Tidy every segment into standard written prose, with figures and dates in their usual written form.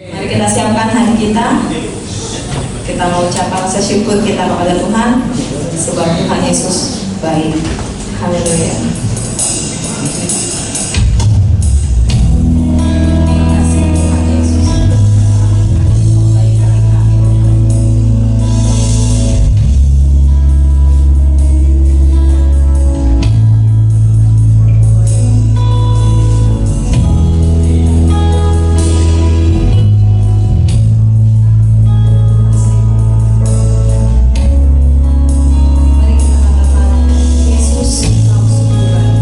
Mari kita siapkan hati kita. Kita mengucapkan rasa syukur kita kepada Tuhan, sebab Tuhan Yesus baik. Haleluya. Yesus, Kau sungguh baik.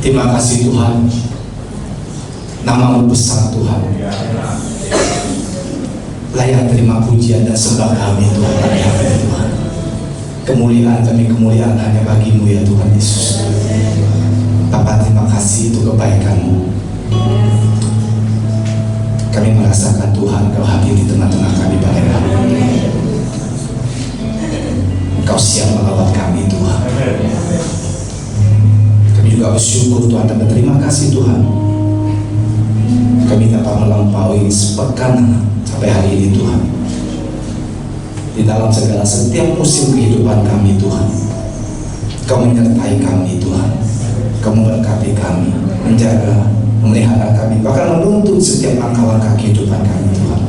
Terima kasih Tuhan, nama-Mu besar Tuhan. Layak terima pujian dan sembah kami Tuhan, ya Tuhan. Kemuliaan hanya bagi-Mu ya Tuhan Yesus. Bapa, terima kasih untuk kebaikan-Mu. Kami merasakan Tuhan Kau hadir di tengah-tengah kami pada kami. Kau siap melawat kami Tuhan. Kami juga bersyukur Tuhan dan berterima kasih Tuhan. Kami dapat melampaui sepekan sampai hari ini Tuhan. Di dalam segala setiap musim kehidupan kami Tuhan, Kau menyertai kami Tuhan. Kau memberkati kami, menjaga, memelihara kami, bahkan menuntun setiap langkah-langkah kehidupan kami Tuhan.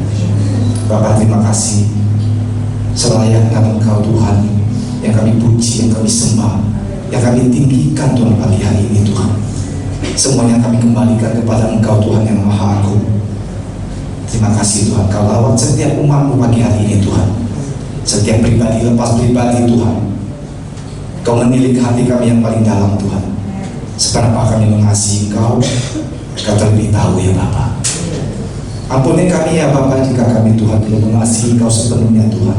Bapa, terima kasih selayaknya Engkau Tuhan, yang kami puji, yang kami sembah, yang kami tinggikan Tuhan pagi hari ini Tuhan. Semuanya kami kembalikan kepada Engkau Tuhan yang Maha Agung. Terima kasih Tuhan, Kau lawat setiap umat-Mu pagi hari ini Tuhan. Setiap pribadi lepas pribadi Tuhan, Kau menilik hati kami yang paling dalam Tuhan. Seberapa kami mengasihi Engkau, Kau terlebih tahu ya Bapa. Ampuni kami ya Bapa jika kami Tuhan belum mengasihi Engkau sepenuhnya Tuhan.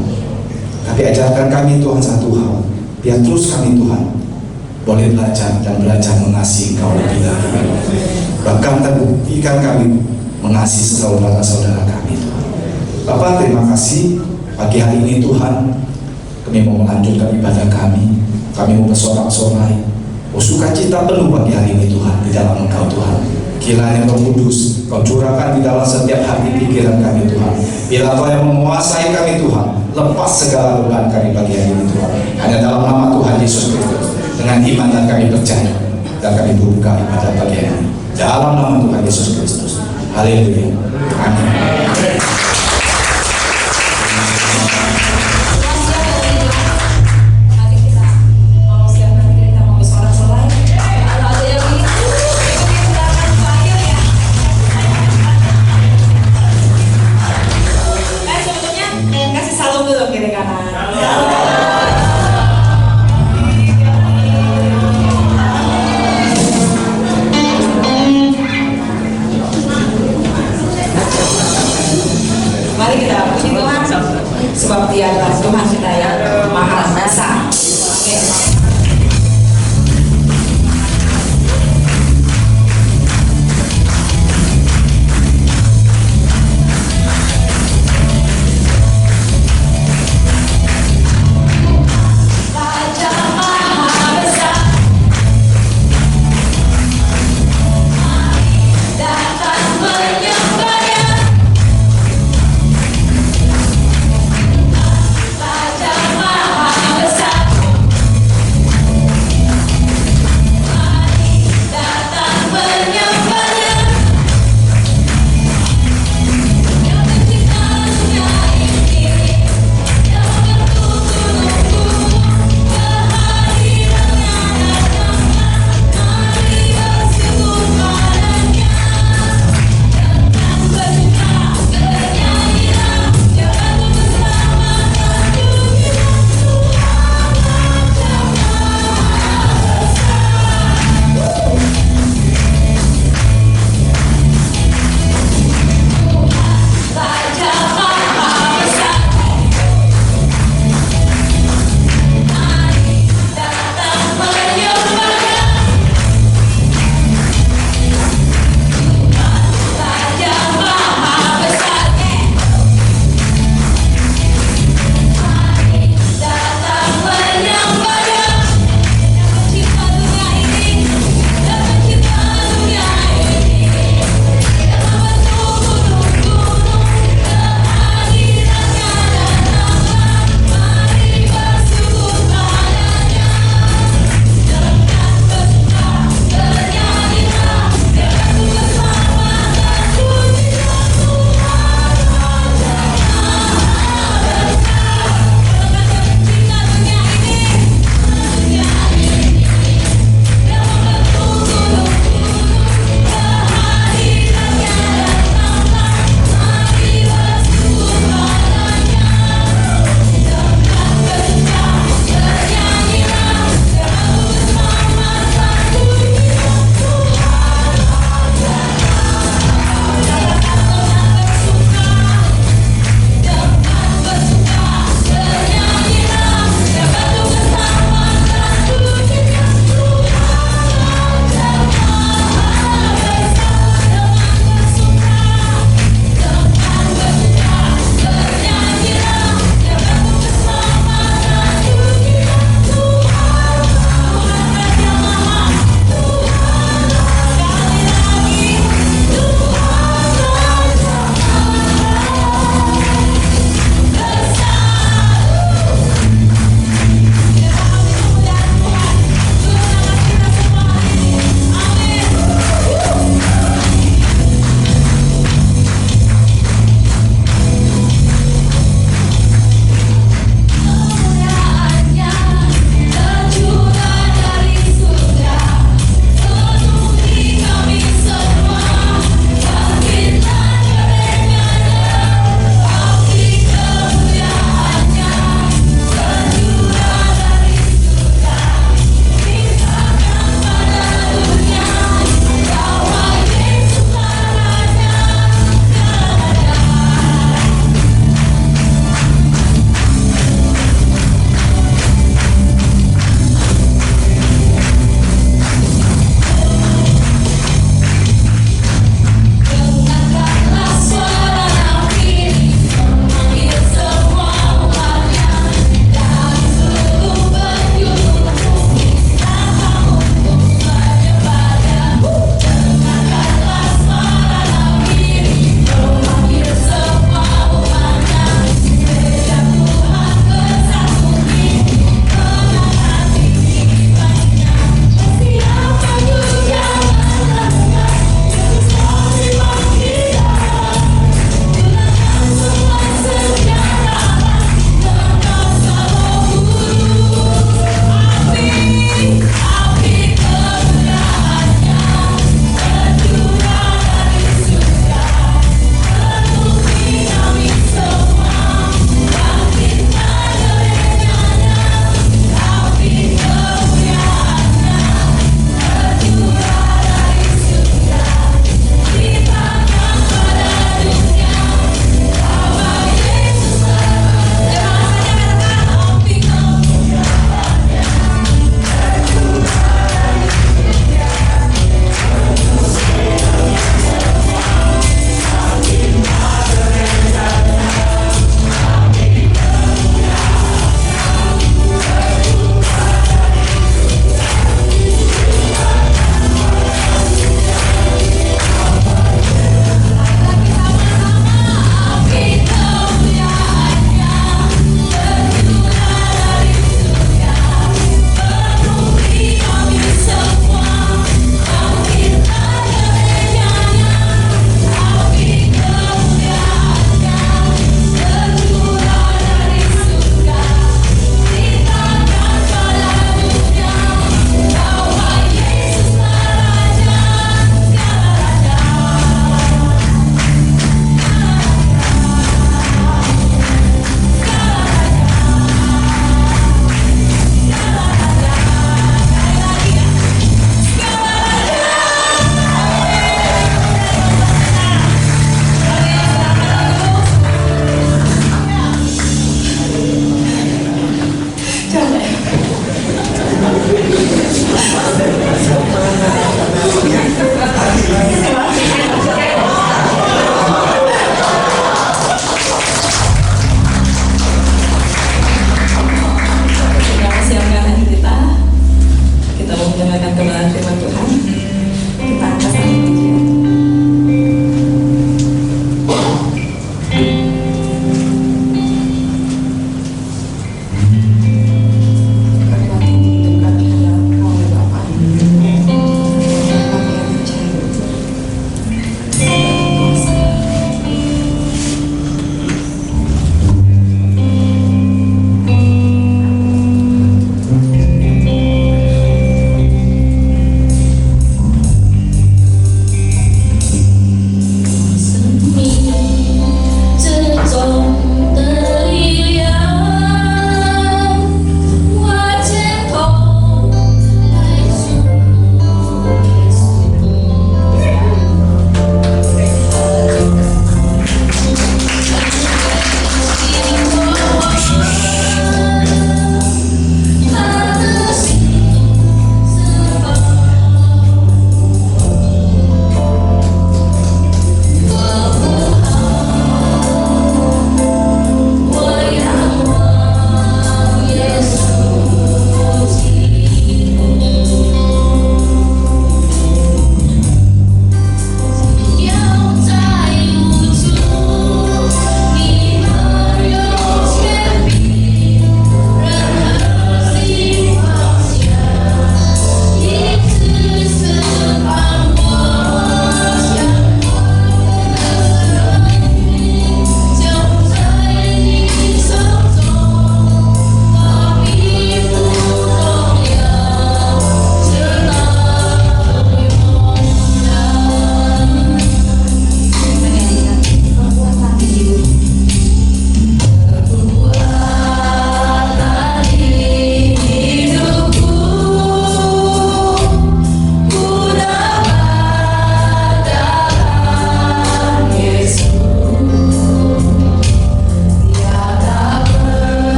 Tapi ajarkan kami Tuhan satu hal, biar terus kami Tuhan boleh belajar dan belajar mengasihi Engkau lebih lagi. Bahkan terbuktikan kami mengasihi saudara-saudara kami Tuhan. Bapa, terima kasih pagi hari ini Tuhan. Kami mau melanjutkan ibadah kami. Kami mau bersorak-sorai, sukacita penuh pagi hari ini Tuhan di dalam Engkau Tuhan. Kiranya Roh Kudus Kau curahkan di dalam setiap hati pikiran kami Tuhan. Bila Kau yang menguasai kami Tuhan, lepas segala beban kami pagi hari ini Tuhan. Hanya dalam nama Tuhan Yesus Kristus, dengan iman dan kami percaya, dan kami buka ibadah pagi hari ini dalam nama Tuhan Yesus Kristus. Haleluya. Amin.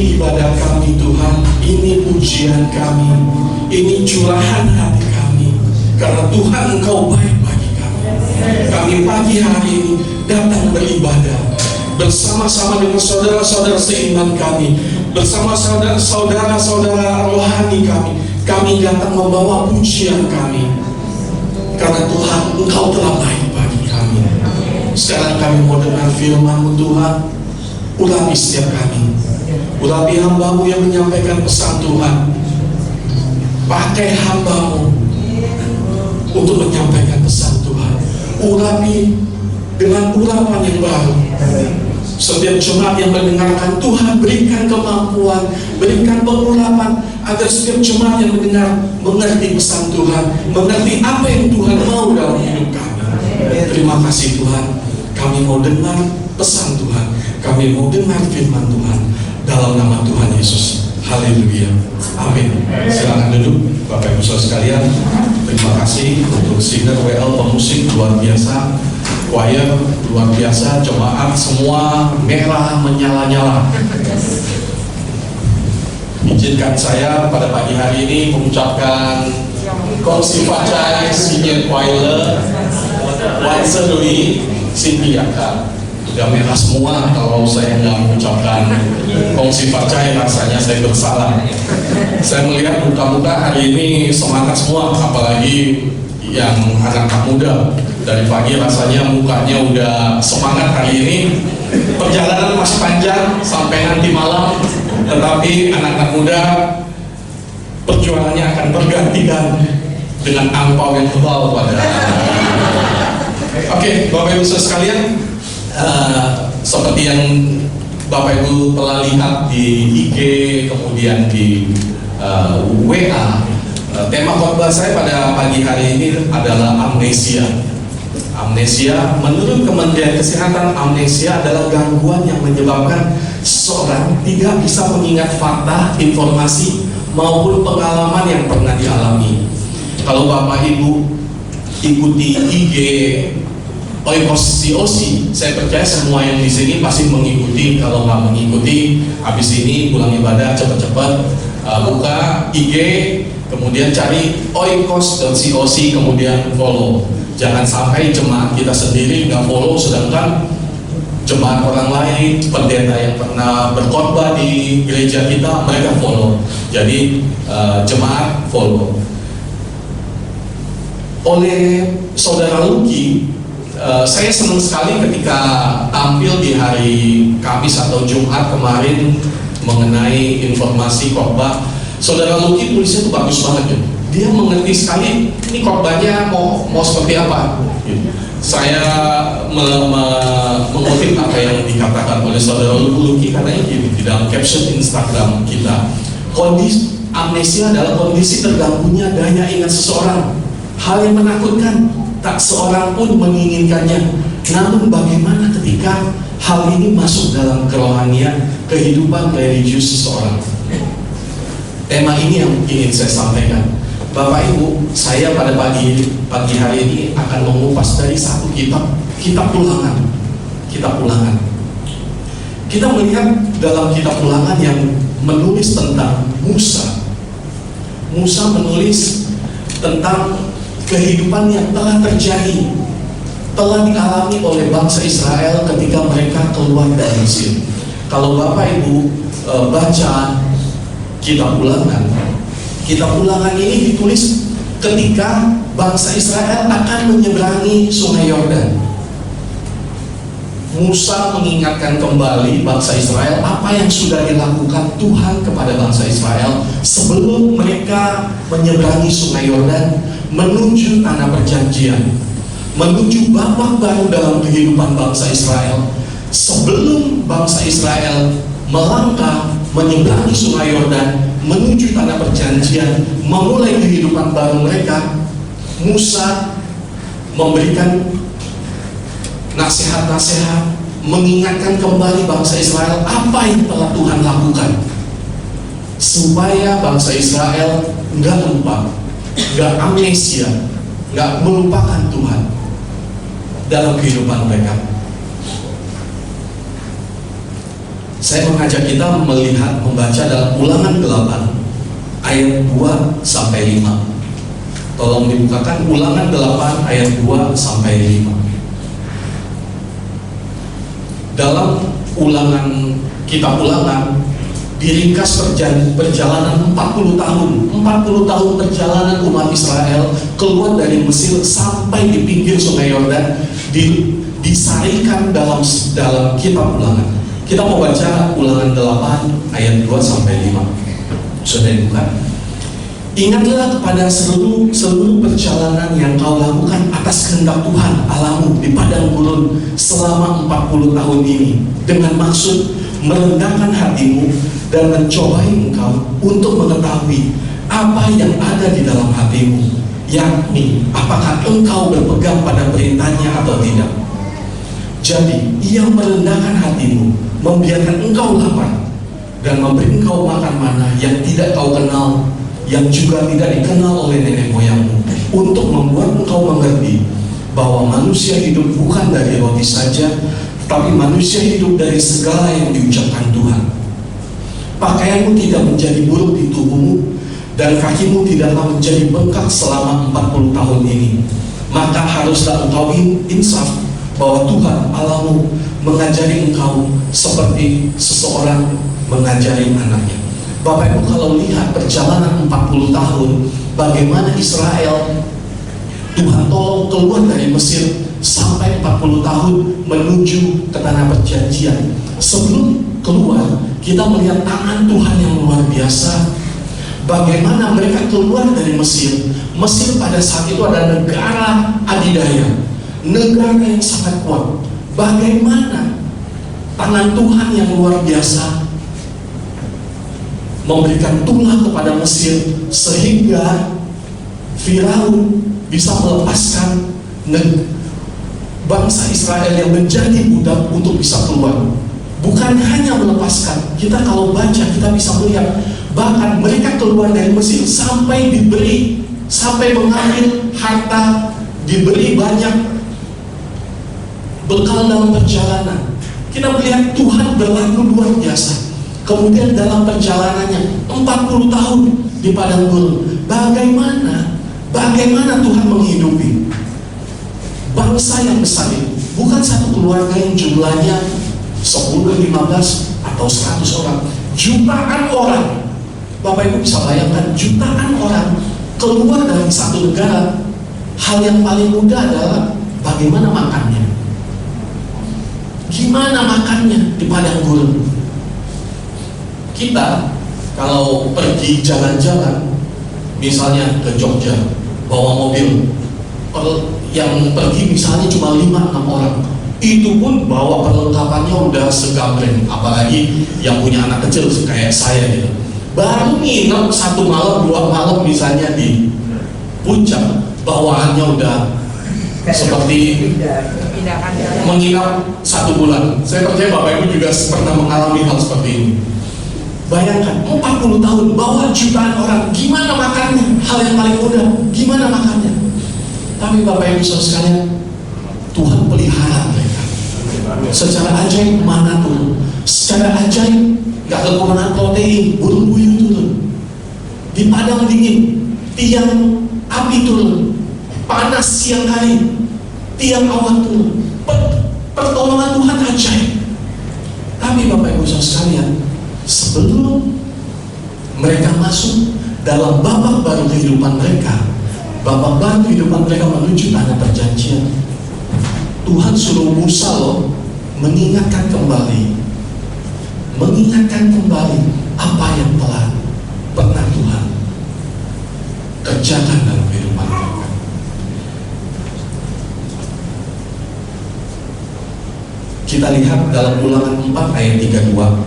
Ini ibadah kami Tuhan, ini pujian kami, ini curahan hati kami, karena Tuhan Engkau baik bagi kami. Kami pagi hari ini datang beribadah bersama-sama dengan saudara-saudara seiman kami, bersama saudara-saudara rohani kami. Kami datang membawa pujian kami, karena Tuhan Engkau telah baik bagi kami. Sekarang kami mau dengar firman-Mu Tuhan. Urapi setiap kami, urapi hamba-Mu yang menyampaikan pesan Tuhan. Pakai hamba-Mu untuk menyampaikan pesan Tuhan. Urapi dengan urapan yang baru. Setiap jemaat yang mendengarkan, Tuhan berikan kemampuan, berikan pengurapan, agar setiap jemaat yang mendengar mengerti pesan Tuhan, mengerti apa yang Tuhan mau dalam hidup kami. Terima kasih Tuhan. Kami mau dengar pesan Tuhan, kami mau dengar firman Tuhan, dalam nama Tuhan Yesus. Haleluya, amin. Silakan duduk Bapak Ibu Saudara sekalian. Terima kasih untuk singer WL, pemusik luar biasa, choir luar biasa, jemaat semua merah menyala-nyala. Izinkan saya pada pagi hari ini mengucapkan Kongsi Facai Senior Choir Wansedui Sintiaka. Udah merah semua kalau saya nggak mengucapkan Kongsi Facai, rasanya saya bersalah. Saya melihat muka-muka hari ini semangat semua, apalagi yang anak-anak muda. Dari pagi rasanya mukanya udah semangat hari ini. Perjalanan masih panjang sampai nanti malam, tetapi anak-anak muda perjuangannya akan bergantikan dengan angpau yang tebal pada. Oke, Bapak Ibu sekalian, seperti yang Bapak Ibu telah lihat di IG, kemudian di WA, tema khotbah saya pada pagi hari ini adalah amnesia. Amnesia, menurut Kementerian Kesehatan, amnesia adalah gangguan yang menyebabkan seseorang tidak bisa mengingat fakta, informasi, maupun pengalaman yang pernah dialami. Kalau Bapak Ibu ikuti IG Oikos COC, saya percaya semua yang di sini pasti mengikuti. Kalau nggak mengikuti, habis ini pulang ibadah cepat-cepat buka IG, kemudian cari oikos.coc, kemudian follow. Jangan sampai jemaat kita sendiri nggak follow, sedangkan jemaat orang lain, pendeta yang pernah berkhotbah di gereja kita, mereka follow. Jadi jemaat follow. Oleh Saudara Luki, saya senang sekali ketika tampil di hari Kamis atau Jumat kemarin mengenai informasi khotbah. Saudara Luki tulisnya itu bagus banget ya. Dia mengerti sekali ini khotbahnya mau seperti apa. Saya mengutip apa yang dikatakan oleh Saudara Luki, katanya gini di dalam caption Instagram kita. Kondisi amnesia adalah kondisi terganggunya daya ingat seseorang. Hal yang menakutkan, tak seorang pun menginginkannya. Namun bagaimana ketika hal ini masuk dalam kerohanian, kehidupan religius seseorang? Tema ini yang ingin saya sampaikan. Bapak Ibu, saya pada pagi hari ini akan mengupas dari satu kitab ulangan. Kita melihat dalam kitab ulangan yang menulis tentang Musa. Musa menulis tentang kehidupan yang telah terjadi, telah dialami oleh bangsa Israel ketika mereka keluar dari Mesir. Kalau Bapak Ibu baca kitab ulangan ini ditulis ketika bangsa Israel akan menyeberangi Sungai Yordan. Musa mengingatkan kembali bangsa Israel apa yang sudah dilakukan Tuhan kepada bangsa Israel sebelum mereka menyeberangi Sungai Yordan menuju tanah perjanjian, menuju babak baru dalam kehidupan bangsa Israel. Sebelum bangsa Israel melangkah menyeberangi Sungai Yordan menuju tanah perjanjian, memulai kehidupan baru mereka, Musa memberikan nasihat-nasihat, mengingatkan kembali bangsa Israel apa yang telah Tuhan lakukan, supaya bangsa Israel nggak lupa, nggak amnesia, nggak melupakan Tuhan dalam kehidupan mereka. Saya mengajak kita melihat, membaca dalam Ulangan 8 ayat 2 sampai 5. Tolong dibukakan Ulangan 8 ayat 2 sampai 5. Dalam Ulangan, kitab Ulangan diringkas perjalanan 40 tahun. 40 tahun perjalanan umat Israel keluar dari Mesir sampai di pinggir Sungai Yordan, disarikan dalam kitab Ulangan. Kita mau baca Ulangan 8 ayat 2 sampai 5. Sudah dibuka. Ingatlah kepada seluruh perjalanan yang kau lakukan atas kehendak Tuhan Allahmu di padang gurun selama 40 tahun ini, dengan maksud merendahkan hatimu dan mencobai engkau untuk mengetahui apa yang ada di dalam hatimu, yakni apakah engkau berpegang pada perintahnya atau tidak. Jadi ia merendahkan hatimu, membiarkan engkau lapar, dan memberi engkau makan mana yang tidak kau kenal, yang juga tidak dikenal oleh nenek moyangmu, untuk membuat engkau mengerti bahwa manusia hidup bukan dari roti saja, tetapi manusia hidup dari segala yang diucapkan Tuhan. Pakaianmu tidak menjadi buruk di tubuhmu, dan kakimu tidaklah menjadi bengkak selama 40 tahun ini. Maka haruslah engkau insaf bahwa Tuhan Allahmu mengajari engkau seperti seseorang mengajari anaknya. Bapak Ibu, kalau lihat perjalanan 40 tahun, bagaimana Israel Tuhan tolong keluar dari Mesir sampai 40 tahun menuju ke tanah perjanjian. Sebelum keluar, kita melihat tangan Tuhan yang luar biasa. Bagaimana mereka keluar dari Mesir. Mesir pada saat itu adalah negara adidaya, negara yang sangat kuat. Bagaimana tangan Tuhan yang luar biasa memberikan tulah kepada Mesir, sehingga Firaun bisa melepaskan bangsa Israel yang menjadi budak untuk bisa keluar. Bukan hanya melepaskan, kita kalau baca kita bisa melihat bahkan mereka keluar dari Mesir sampai mengambil harta, diberi banyak bekal dalam perjalanan. Kita melihat Tuhan berlaku luar biasa. Kemudian dalam perjalanannya 40 tahun di padang gurun, bagaimana Tuhan menghidupi bangsa yang besar itu. Bukan satu keluarga yang jumlahnya 10, 15 atau 100 orang, jutaan orang. Bapak Ibu bisa bayangkan, jutaan orang keluar dari satu negara. Hal yang paling mudah adalah bagaimana makannya. Gimana makannya di padang gurun? Kita kalau pergi jalan-jalan, misalnya ke Jogja, bawa mobil, yang pergi misalnya cuma 5-6 orang, itu pun bawa perlengkapannya udah segambreng. Apalagi yang punya anak kecil kayak saya gitu, baru nginep 1 malam 2 malam misalnya di Puncak, bawaannya udah seperti menginap 1 bulan. Saya percaya Bapak Ibu juga pernah mengalami hal seperti ini. Bayangkan 40 tahun bawa jutaan orang, gimana makannya? Hal yang paling mudah, gimana makannya? Tapi Bapak Ibu saudara sekalian, Tuhan pelihara mereka secara ajaib. Mana turun secara ajaib, gak kekurangan protein, burung puyuh turun di padang dingin, tiang api turun, panas siang hari, tiang awan turun. Pertolongan Tuhan ajaib. Tapi Bapak Ibu saudara sekalian, sebelum mereka masuk dalam babak baru kehidupan mereka, babak baru kehidupan mereka menuju tanah perjanjian, Tuhan suruh Musa mengingatkan kembali apa yang telah pernah Tuhan kerjakan dalam kehidupan mereka. Kita lihat dalam Ulangan 4 ayat 32.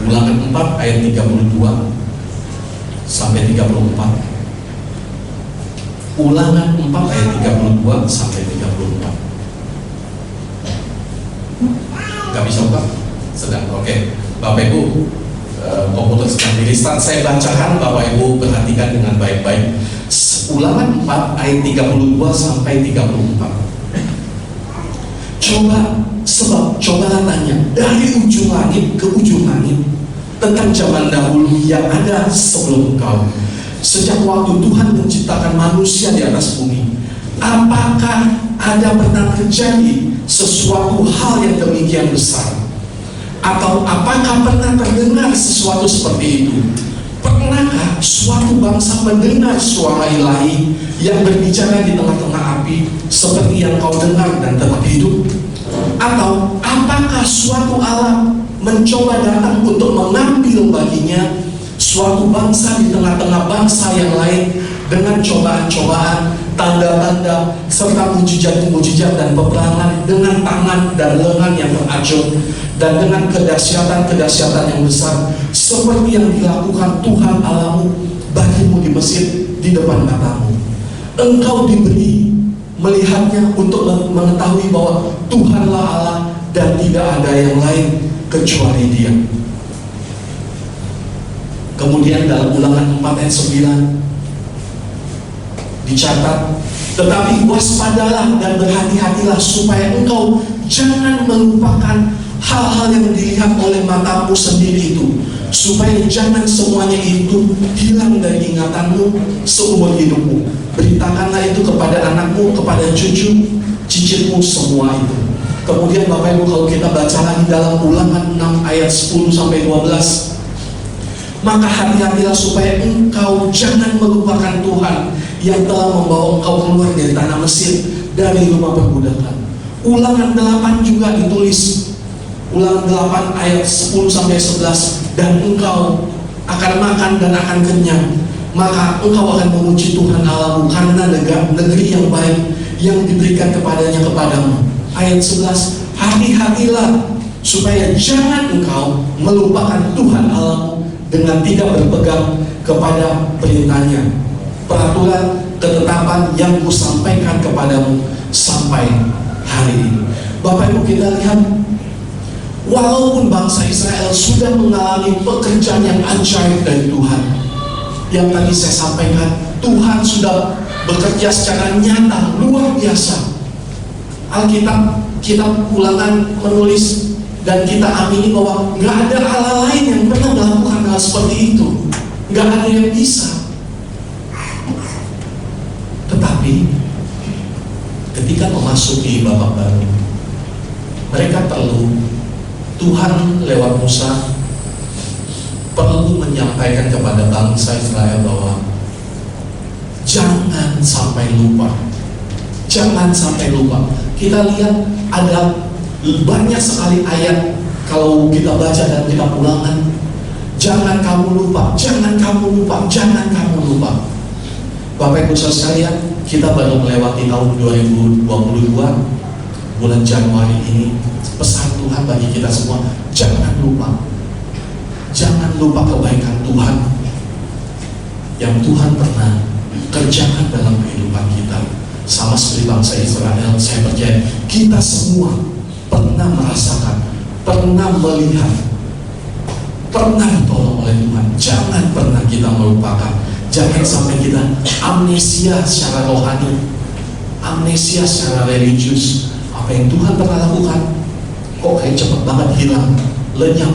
Ulangan 4 ayat 32 sampai 34. Ulangan 4 ayat 32 sampai 34. Gak bisa Pak? Sedang, oke. Bapak Ibu, komputer sedang di restart. Saya bacakan, Bapak Ibu perhatikan dengan baik-baik. Ulangan 4 ayat 32 sampai 34. Coba Sebab cobalah tanya dari ujung langit ke ujung langit tentang zaman dahulu yang ada sebelum engkau. Sejak waktu Tuhan menciptakan manusia di atas bumi, apakah ada pernah terjadi sesuatu hal yang demikian besar? Atau apakah pernah terdengar sesuatu seperti itu? Pernahkah suatu bangsa mendengar suara ilahi yang berbicara di tengah-tengah api seperti yang kau dengar dan tetap hidup? Atau apakah suatu alam mencoba datang untuk mengambil baginya suatu bangsa di tengah-tengah bangsa yang lain dengan cobaan-cobaan, tanda-tanda, serta mujizat-mujizat dan peperangan dengan tangan dan lengan yang terajut dan dengan kedahsyatan-kedahsyatan yang besar seperti yang dilakukan Tuhan Allahmu bagimu di Mesir di depan matamu. Engkau diberi melihatnya untuk mengetahui bahwa Tuhanlah Allah dan tidak ada yang lain kecuali Dia. Kemudian dalam Ulangan 4 ayat 9 dicatat, tetapi waspadalah dan berhati-hatilah supaya engkau jangan melupakan hal-hal yang dilihat oleh matamu sendiri itu, supaya jangan semuanya itu hilang dari ingatanmu seumur hidupmu. Beritakanlah itu kepada anakmu, kepada cucu, cicitmu semua itu. Kemudian Bapak Ibu, kalau kita baca lagi dalam Ulangan 6 ayat 10 sampai 12, maka hati-hatilah supaya engkau jangan melupakan Tuhan yang telah membawa engkau keluar dari tanah Mesir, dari rumah perbudakan. Ulangan 8 juga ditulis, Ulangan 8 ayat 10 sampai 11, dan engkau akan makan dan akan kenyang, maka engkau akan memuji Tuhan Allahmu karena negeri yang baik yang diberikan kepadanya kepadamu. Ayat 11, hati-hatilah supaya jangan engkau melupakan Tuhan Allahmu dengan tidak berpegang kepada perintahnya, peraturan, ketetapan yang kusampaikan kepadamu sampai hari ini. Bapak Ibu, kita lihat, walaupun bangsa Israel sudah mengalami pekerjaan yang ajaib dari Tuhan, yang tadi saya sampaikan, Tuhan sudah bekerja secara nyata, luar biasa. Alkitab, kitab Ulangan menulis dan kita amini bahwa nggak ada Allah lain yang pernah melakukan hal seperti itu, nggak ada yang bisa. Tetapi ketika memasuki babak baru, mereka perlu, Tuhan lewat Musa perlu menyampaikan kepada bangsa Israel bahwa jangan sampai lupa, jangan sampai lupa. Kita lihat ada banyak sekali ayat kalau kita baca dalam kitab Ulangan, jangan kamu lupa, jangan kamu lupa, jangan kamu lupa. Bapak Ibu saudara sekalian, kita baru melewati tahun 2022, bulan Januari ini. Pesan Tuhan bagi kita semua, jangan lupa, jangan lupa kebaikan Tuhan yang Tuhan pernah kerjakan dalam kehidupan kita. Sama seperti bangsa Israel, saya percaya kita semua pernah merasakan, pernah melihat, pernah ditolong oleh Tuhan. Jangan pernah kita melupakan. Jangan sampai kita amnesia secara rohani, amnesia secara religius. Apa yang Tuhan pernah lakukan kok kayak cepat banget hilang, lenyap.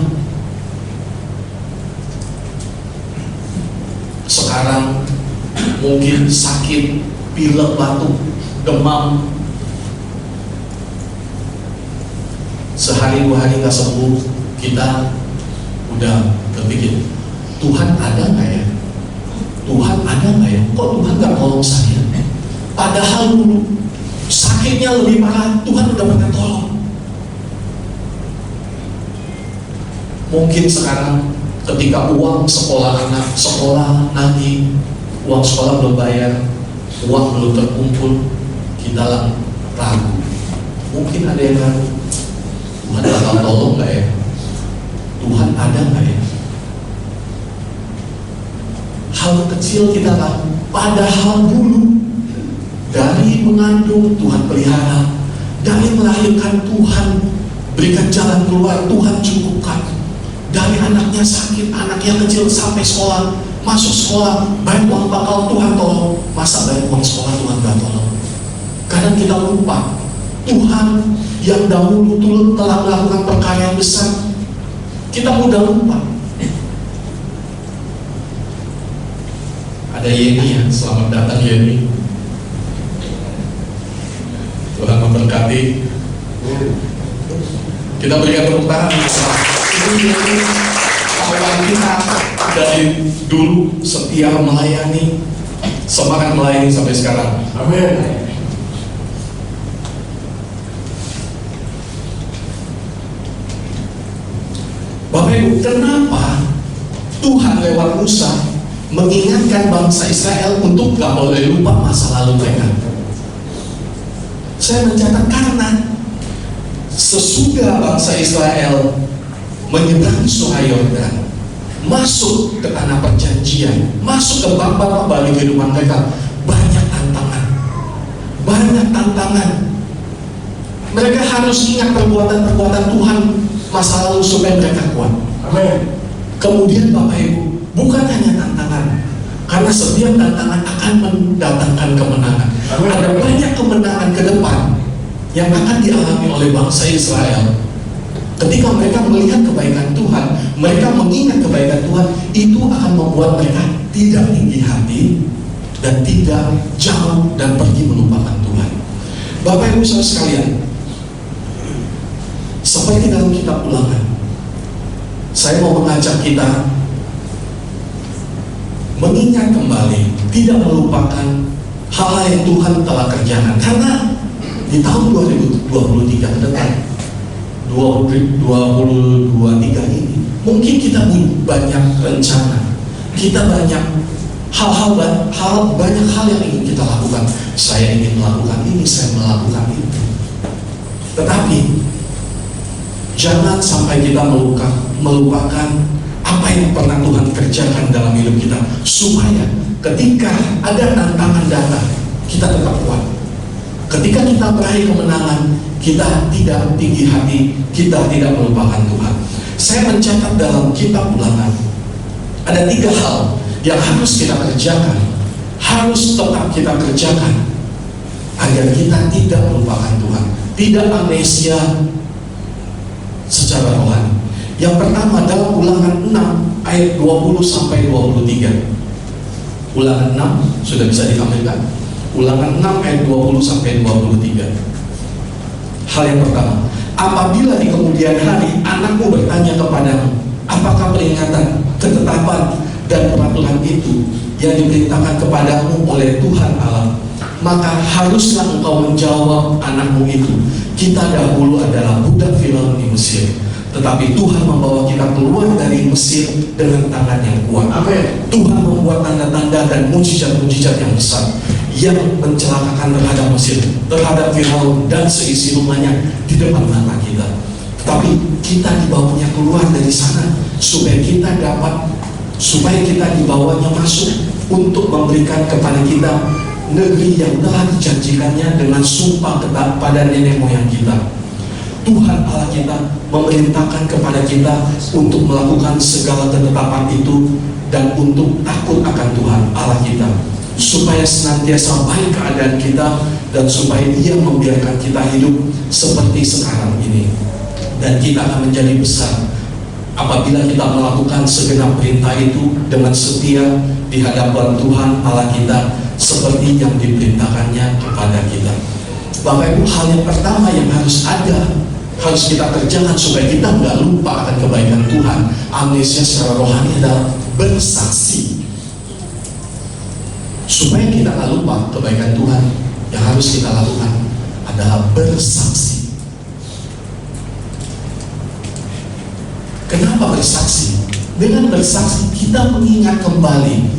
Sekarang mungkin sakit, pilek, batuk, demam, sehari dua hari nggak sembuh, kita udah berpikir, Tuhan ada nggak ya? Tuhan ada nggak ya? Kok Tuhan nggak tolong saya? Padahal dulu sakitnya lebih parah, Tuhan udah pernah tolong. Mungkin sekarang ketika uang sekolah anak, sekolah nanti, uang sekolah belum bayar, uang belum terkumpul, kita ragu. Mungkin ada yang ragu, Tuhan bakal tolong nggak ya? Tuhan ada nggak ya? Hal kecil kita lakukan, padahal dulu dari mengandung Tuhan pelihara, dari melahirkan Tuhan berikan jalan keluar, Tuhan cukupkan. Dari anaknya sakit, anaknya kecil sampai sekolah, masuk sekolah, bayar uang bakal Tuhan tolong. Masa bayar uang sekolah Tuhan gak tolong? Kadang kita lupa, Tuhan yang dahulu telah melakukan perkara yang besar, kita mudah lupa. Ada Yeni ya, selamat datang Yeni. Tuhan memberkati. Kita berikan tepuk tangan. Ini Yeni, kawan kita dari dulu setia melayani, semangat melayani sampai sekarang. Amin. Bapak Ibu, kenapa Tuhan lewat Musa mengingatkan bangsa Israel untuk gak boleh lupa masa lalu mereka? Saya mencatat karena sesudah bangsa Israel menyeberangi Sungai Yordan, masuk ke tanah perjanjian, masuk ke babak baru kehidupan mereka, banyak tantangan. Mereka harus ingat perbuatan-perbuatan Tuhan masa lalu supaya mereka kuat. Amin. Kemudian Bapak Ibu, bukan hanya tantangan, karena setiap tantangan akan mendatangkan kemenangan. Amin. Ada banyak kemenangan ke depan yang akan dialami oleh bangsa Israel. Ketika mereka melihat kebaikan Tuhan, mereka mengingat kebaikan Tuhan, itu akan membuat mereka tidak tinggi hati dan tidak jauh dan pergi melupakan Tuhan. Bapak Ibu saudara sekalian, seperti dalam kitab Ulangan, saya mau mengajak kita mengingat kembali, tidak melupakan hal-hal yang Tuhan telah kerjakan. Karena di tahun 2023 ke depan, 2023 ini, mungkin kita banyak rencana, kita banyak banyak hal yang ingin kita lakukan. Saya ingin melakukan ini, saya melakukan itu. Tetapi jangan sampai kita melupakan apa yang pernah Tuhan kerjakan dalam hidup kita, supaya ketika ada tantangan datang, kita tetap kuat. Ketika kita meraih kemenangan, kita tidak tinggi hati, kita tidak melupakan Tuhan. Saya mencatat dalam kitab Ulangan, ada 3 hal yang harus kita kerjakan, harus tetap kita kerjakan, agar kita tidak melupakan Tuhan, tidak amnesia secara rohani. Yang pertama dalam Ulangan 6 ayat 20 sampai 23. Ulangan 6 sudah bisa ditampilkan. Ulangan 6 ayat 20 sampai 23. Hal yang pertama, apabila di kemudian hari anakmu bertanya kepadamu, apakah peringatan, ketetapan dan peraturan itu yang diperintahkan kepadamu oleh Tuhan Allah, maka haruslah engkau menjawab anakmu itu, kita dahulu adalah budak Firaun di Mesir, tetapi Tuhan membawa kita keluar dari Mesir dengan tangan yang kuat. Amin. Tuhan membuat tanda-tanda dan mujizat-mujizat yang besar yang mencelakakan terhadap Mesir, terhadap Firaun dan seisi rumahnya di depan mata kita. Tetapi kita dibawanya keluar dari sana supaya kita dibawanya masuk untuk memberikan kepada kita negeri yang telah dijanjikannya dengan sumpah kepada nenek moyang kita. Tuhan Allah kita memerintahkan kepada kita untuk melakukan segala ketetapan itu dan untuk takut akan Tuhan Allah kita, supaya senantiasa baik keadaan kita dan supaya Dia membiarkan kita hidup seperti sekarang ini, dan kita akan menjadi besar apabila kita melakukan segenap perintah itu dengan setia di hadapan Tuhan Allah kita seperti yang diperintahkannya kepada kita. Bapak Ibu, hal yang pertama yang harus kita kerjakan supaya kita nggak lupa akan kebaikan Tuhan, amnesia secara rohani, adalah bersaksi. Supaya kita nggak lupa kebaikan Tuhan, yang harus kita lakukan adalah bersaksi. Kenapa bersaksi? Dengan bersaksi kita mengingat kembali,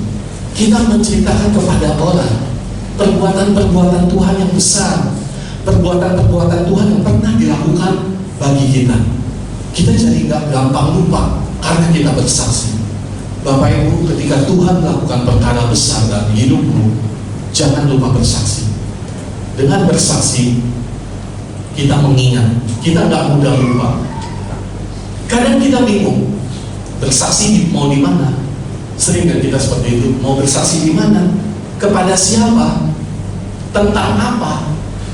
kita menceritakan kepada orang perbuatan-perbuatan Tuhan yang besar, perbuatan-perbuatan Tuhan yang pernah dilakukan bagi kita. Kita jadi nggak gampang lupa karena kita bersaksi. Bapak Ibu, ketika Tuhan melakukan perkara besar dalam hidupmu, jangan lupa bersaksi. Dengan bersaksi, kita mengingat, kita nggak mudah lupa. Kadang kita bingung, bersaksi mau di mana? Sering kan kita seperti itu, mau bersaksi di mana? Kepada siapa? Tentang apa?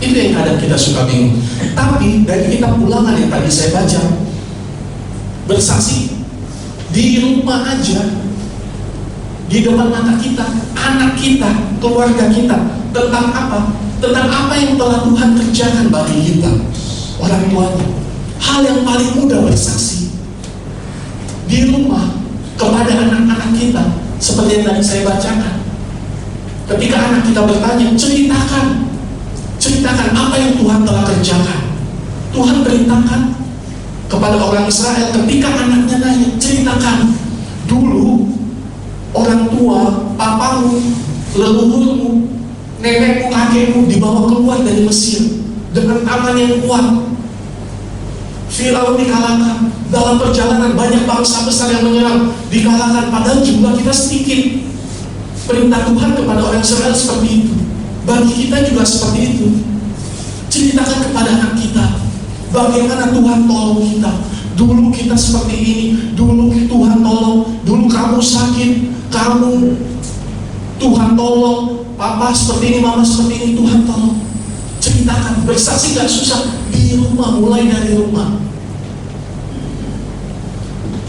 Itu yang kadang kita suka bingung. Tapi dari kitab Ulangan yang tadi saya baca, bersaksi di rumah aja, di depan mata kita, anak kita, keluarga kita, tentang apa? Tentang apa yang telah Tuhan kerjakan bagi kita, orang tuanya. Hal yang paling mudah bersaksi di rumah kepada anak-anak kita, seperti yang tadi saya bacakan. Ketika anak kita bertanya, ceritakan apa yang Tuhan telah kerjakan. Tuhan perintahkan kepada orang Israel, ketika anaknya nanya, ceritakan dulu orang tua, papamu, leluhurmu, nenekmu, kakekmu dibawa keluar dari Mesir dengan tangan yang kuat. Firaun dikalahkan, dalam perjalanan banyak bangsa besar yang menyerang, dikalahkan, padahal jumlah kita sedikit. Perintah Tuhan kepada orang Israel seperti itu. Bagi kita juga seperti itu. Ceritakan kepada anak kita bagaimana Tuhan tolong kita. Dulu kita seperti ini, dulu Tuhan tolong, dulu kamu sakit, Tuhan tolong, papa seperti ini, mama seperti ini, Tuhan tolong. Ceritakan, bersaksi gak susah, di rumah, mulai dari rumah.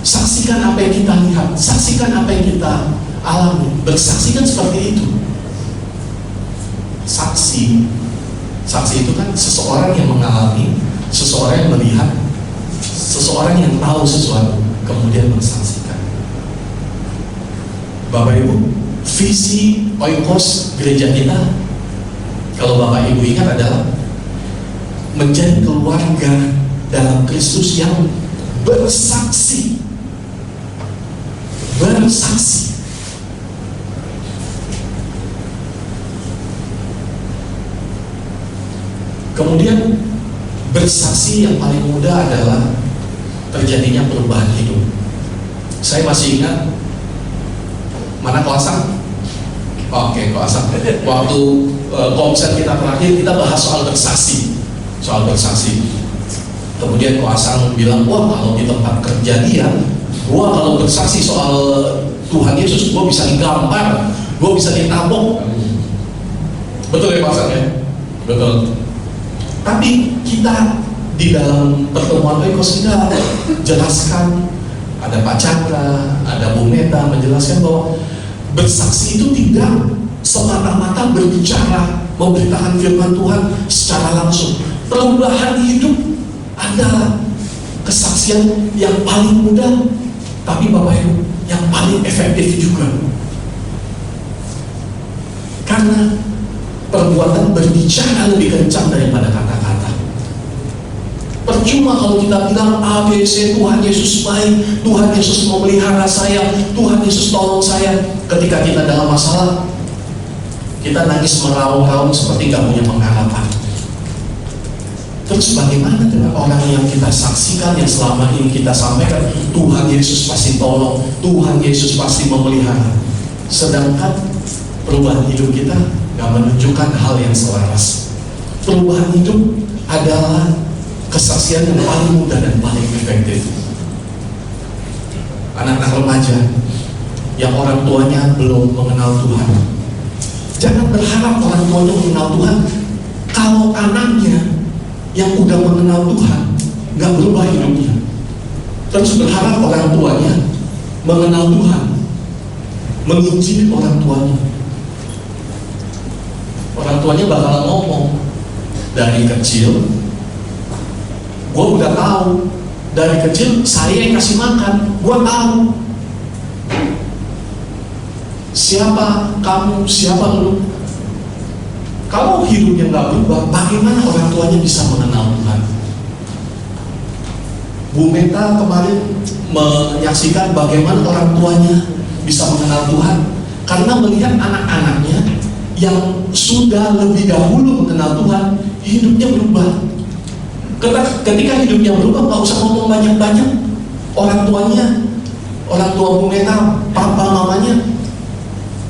Saksikan apa yang kita lihat, saksikan apa yang kita alami. Bersaksi kan seperti itu. Saksi itu kan seseorang yang mengalami, seseorang yang melihat, seseorang yang tahu sesuatu, kemudian mensaksikan. Bapak Ibu, visi Oikos gereja kita, kalau Bapak Ibu ingat, adalah menjadi keluarga dalam Kristus yang bersaksi. Kemudian bersaksi yang paling mudah adalah terjadinya perubahan hidup. Saya masih ingat, mana Koasang? Oke, Koasang. Waktu konser kita terakhir, kita bahas soal bersaksi. Kemudian Koasang bilang, wah kalau di tempat kerja dia, gua kalau bersaksi soal Tuhan Yesus, gua bisa digambar, gua bisa ditabok. Betul ya Koasang ya? Betul. Tapi kita di dalam pertemuan Oikos kita jelaskan, ada Pak Chandra, ada Bu Meta menjelaskan bahwa bersaksi itu tidak semata-mata berbicara, memberitakan firman Tuhan secara langsung. Perubahan hidup adalah kesaksian yang paling mudah, tapi Bapak Ibu, yang paling efektif juga. Karena perbuatan berbicara lebih kencang daripada kata-kata. Percuma kalau kita bilang ABC, Tuhan Yesus baik, Tuhan Yesus memelihara saya, Tuhan Yesus tolong saya. Ketika kita dalam masalah, kita nangis meraung-raung seperti gak punya pengharapan. Terus bagaimana dengan orang yang kita saksikan, yang selama ini kita sampaikan, Tuhan Yesus pasti tolong, Tuhan Yesus pasti memelihara, sedangkan perubahan hidup kita gak menunjukkan hal yang selaras. Perubahan hidup adalah kesaksian yang paling mudah dan paling efektif. Anak-anak remaja yang orang tuanya belum mengenal Tuhan, jangan berharap orang tuanya mengenal Tuhan kalau anaknya yang udah mengenal Tuhan gak berubah hidupnya. Terus berharap orang tuanya mengenal Tuhan, menginjili orang tuanya. Orang tuanya bakal ngomong, dari kecil gue udah tahu, dari kecil saya yang kasih makan, gue tahu siapa kamu, siapa lu. Kalau hidupnya nggak berubah, bagaimana orang tuanya bisa mengenal Tuhan? Bu Meta kemarin menyaksikan bagaimana orang tuanya bisa mengenal Tuhan karena melihat anak-anaknya yang sudah lebih dahulu mengenal Tuhan, hidupnya berubah. Ketika hidupnya berubah, nggak usah ngomong banyak-banyak. Orang tua Bu Meta, papa mamanya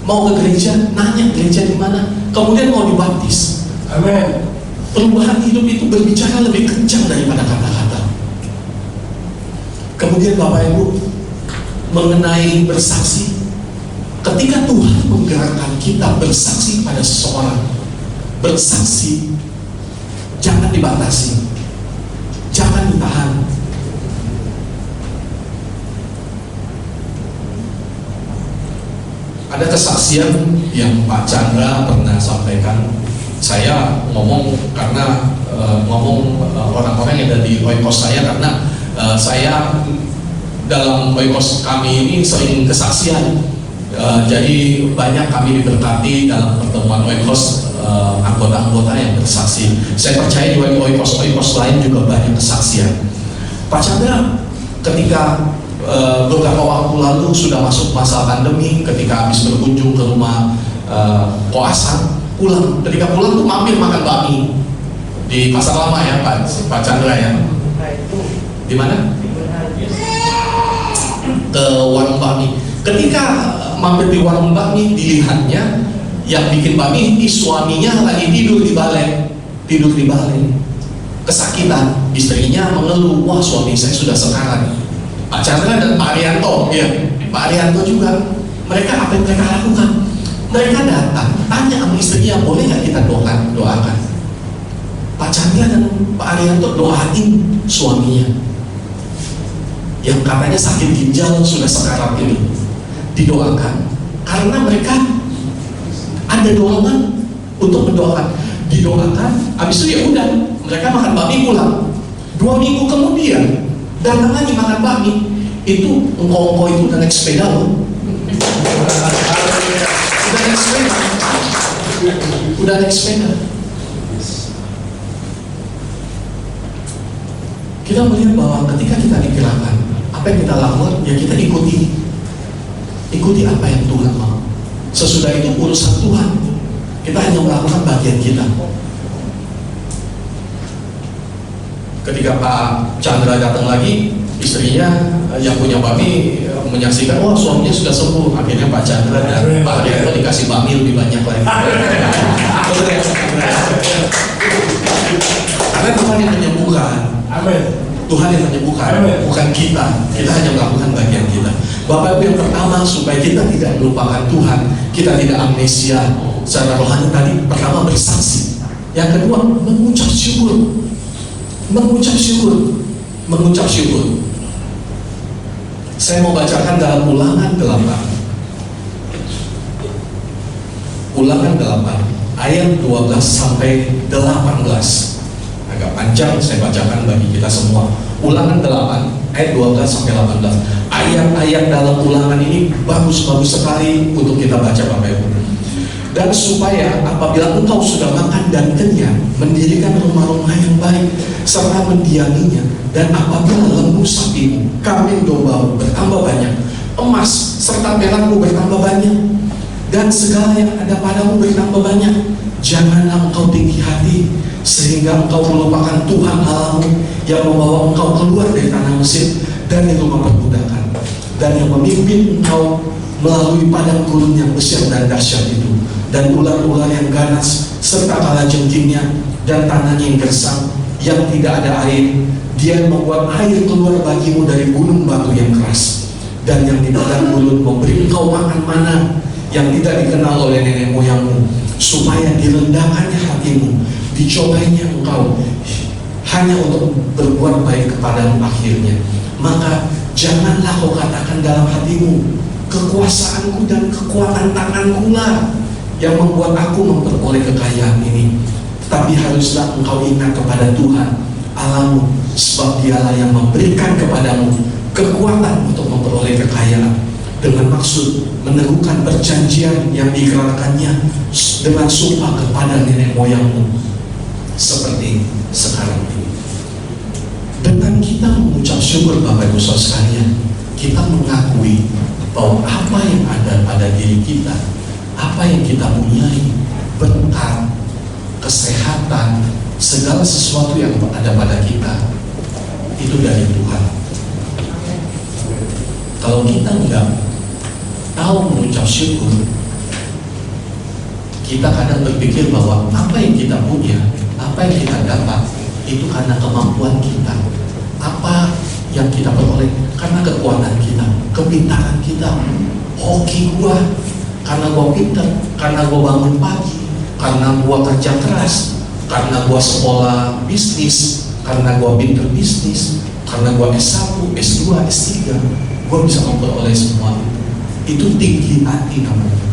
mau ke gereja, nanya gereja di mana, kemudian mau dibaptis. Amin. Perubahan hidup itu berbicara lebih kencang daripada kata-kata. Kemudian Bapak Ibu, mengenai bersaksi, ketika Tuhan menggerakkan kita bersaksi pada seseorang, bersaksi jangan dibatasi, jangan ditahan. Ada kesaksian yang Pak Chandra pernah sampaikan. Saya ngomong karena orang-orang yang ada di oikos saya, karena saya dalam oikos kami ini sering kesaksian. Jadi banyak kami diberkati dalam pertemuan oikos, anggota-anggota yang bersaksi. Saya percaya di oikos lain juga banyak kesaksian. Pak Chandra ketika beberapa waktu lalu sudah masuk masa pandemi, ketika habis berkunjung ke rumah koasan, pulang. Ketika pulang tuh mampir makan bakmi di Pasar Lama ya Pak Chandra ya. Di mana? Ke warung bakmi. Ketika mampir di warung bakmi, dilihatnya yang bikin bakmi suaminya lagi tidur di balai, kesakitan. Istrinya mengeluh, wah suami saya sudah sekarat. Pak Chandra dan Pak Arianto, ya, Pak Arianto juga. Mereka apa yang mereka lakukan? Mereka datang, tanya sama istrinya, boleh nggak kita doakan? Pak Chandra dan Pak Arianto doain suaminya yang katanya sakit ginjal sudah sekarat ini, didoakan karena mereka ada dorongan untuk mendoakan. Didoakan, habis itu ya udah mereka makan bakmi pulang. 2 minggu kemudian datang lagi makan bakmi. Itu engkau itu udah naik sepeda loh. Udah naik sepeda. Kita melihat bahwa ketika kita digerakkan, apa yang kita lakukan, ya kita ikuti apa yang Tuhan mau. Sesudah itu urusan Tuhan. Kita hanya melakukan bagian kita. Ketika Pak Chandra datang lagi, istrinya yang punya bakmi menyaksikan, wah suaminya sudah sembuh. Akhirnya Pak Chandra dan Pak Arianto dikasih bakmi lebih banyak lagi. Karena Tuhan yang menyembuhkan. Amin. Tuhan yang menyembuhkan, bukan kita. Kita hanya melakukan bagian kita. Bapak Ibu, yang pertama, supaya kita tidak melupakan Tuhan, kita tidak amnesia secara rohani tadi. Pertama, bersaksi. Yang kedua, mengucap syukur. Mengucap syukur. Saya mau bacakan dalam Ulangan 8. Ulangan 8 ayat 12 sampai 18. Agak panjang saya bacakan bagi kita semua. Ulangan 8 ayat 12 sampai 18. Ayat-ayat dalam Ulangan ini bagus-bagus sekali untuk kita baca Bapak Ibu. Dan supaya apabila engkau sudah makan dan kenyang, mendirikan rumah-rumah yang baik serta mendiaminya, dan apabila lembu sapimu, kambing dombamu bertambah banyak, emas serta perakmu bertambah banyak, dan segala yang ada padamu bertambah banyak, janganlah engkau tinggi hati sehingga engkau melupakan Tuhan Allahmu yang membawa engkau keluar dari tanah Mesir dan dari rumah perbudakan, dan yang memimpin engkau melalui padang gurun yang besar dan dahsyat itu, dan ular-ular yang ganas serta kalajengkingnya, dan tanahnya yang gersang yang tidak ada air. Dia membuat air keluar bagimu dari gunung batu yang keras, dan yang di padang gurun memberi engkau makan mana yang tidak dikenal oleh nenek moyangmu, supaya direndahkannya hatimu, dicobainya engkau hanya untuk berbuat baik kepadamu akhirnya. Maka janganlah kau katakan dalam hatimu, kekuasaanku dan kekuatan tanganku lah yang membuat aku memperoleh kekayaan ini. Tetapi haruslah engkau ingat kepada Tuhan Allahmu, sebab Dialah yang memberikan kepadamu kekuatan untuk memperoleh kekayaan, dengan maksud meneguhkan perjanjian yang diikrarkannya dengan sumpah kepada nenek moyangmu, seperti sekarang ini. Dengan kita mengucap syukur Bapak Ibu Saudara sekalian, kita mengakui bahwa apa yang ada pada diri kita, apa yang kita punyai, berkat, kesehatan, segala sesuatu yang ada pada kita, itu dari Tuhan. Kalau kita enggak tahu mengucap syukur, kita kadang berpikir bahwa apa yang kita punya, apa yang kita dapat, itu karena kemampuan kita. Apa yang kita peroleh karena kekuatan kita, kepintaran kita. Hoki gua karena gua pintar, karena gua bangun pagi, karena gua kerja keras, karena gua sekolah bisnis, karena gua pinter bisnis, karena gua S1, S2, S3, gua bisa memperoleh semua itu. Itu tinggi hati namanya.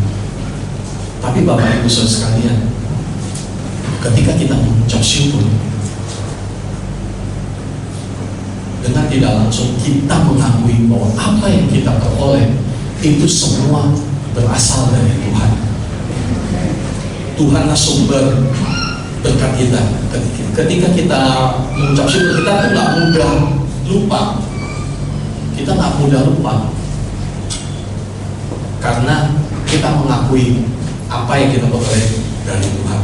Tapi Bapak Ibu Saudara sekalian, ketika kita mengucap syukur, dengan tidak langsung kita mengakui bahwa apa yang kita peroleh itu semua berasal dari Tuhan. Tuhanlah sumber berkat kita. Ketika kita mengucap syukur, kita tuh nggak mudah lupa. Kita nggak mudah lupa karena kita mengakui apa yang kita peroleh dari Tuhan.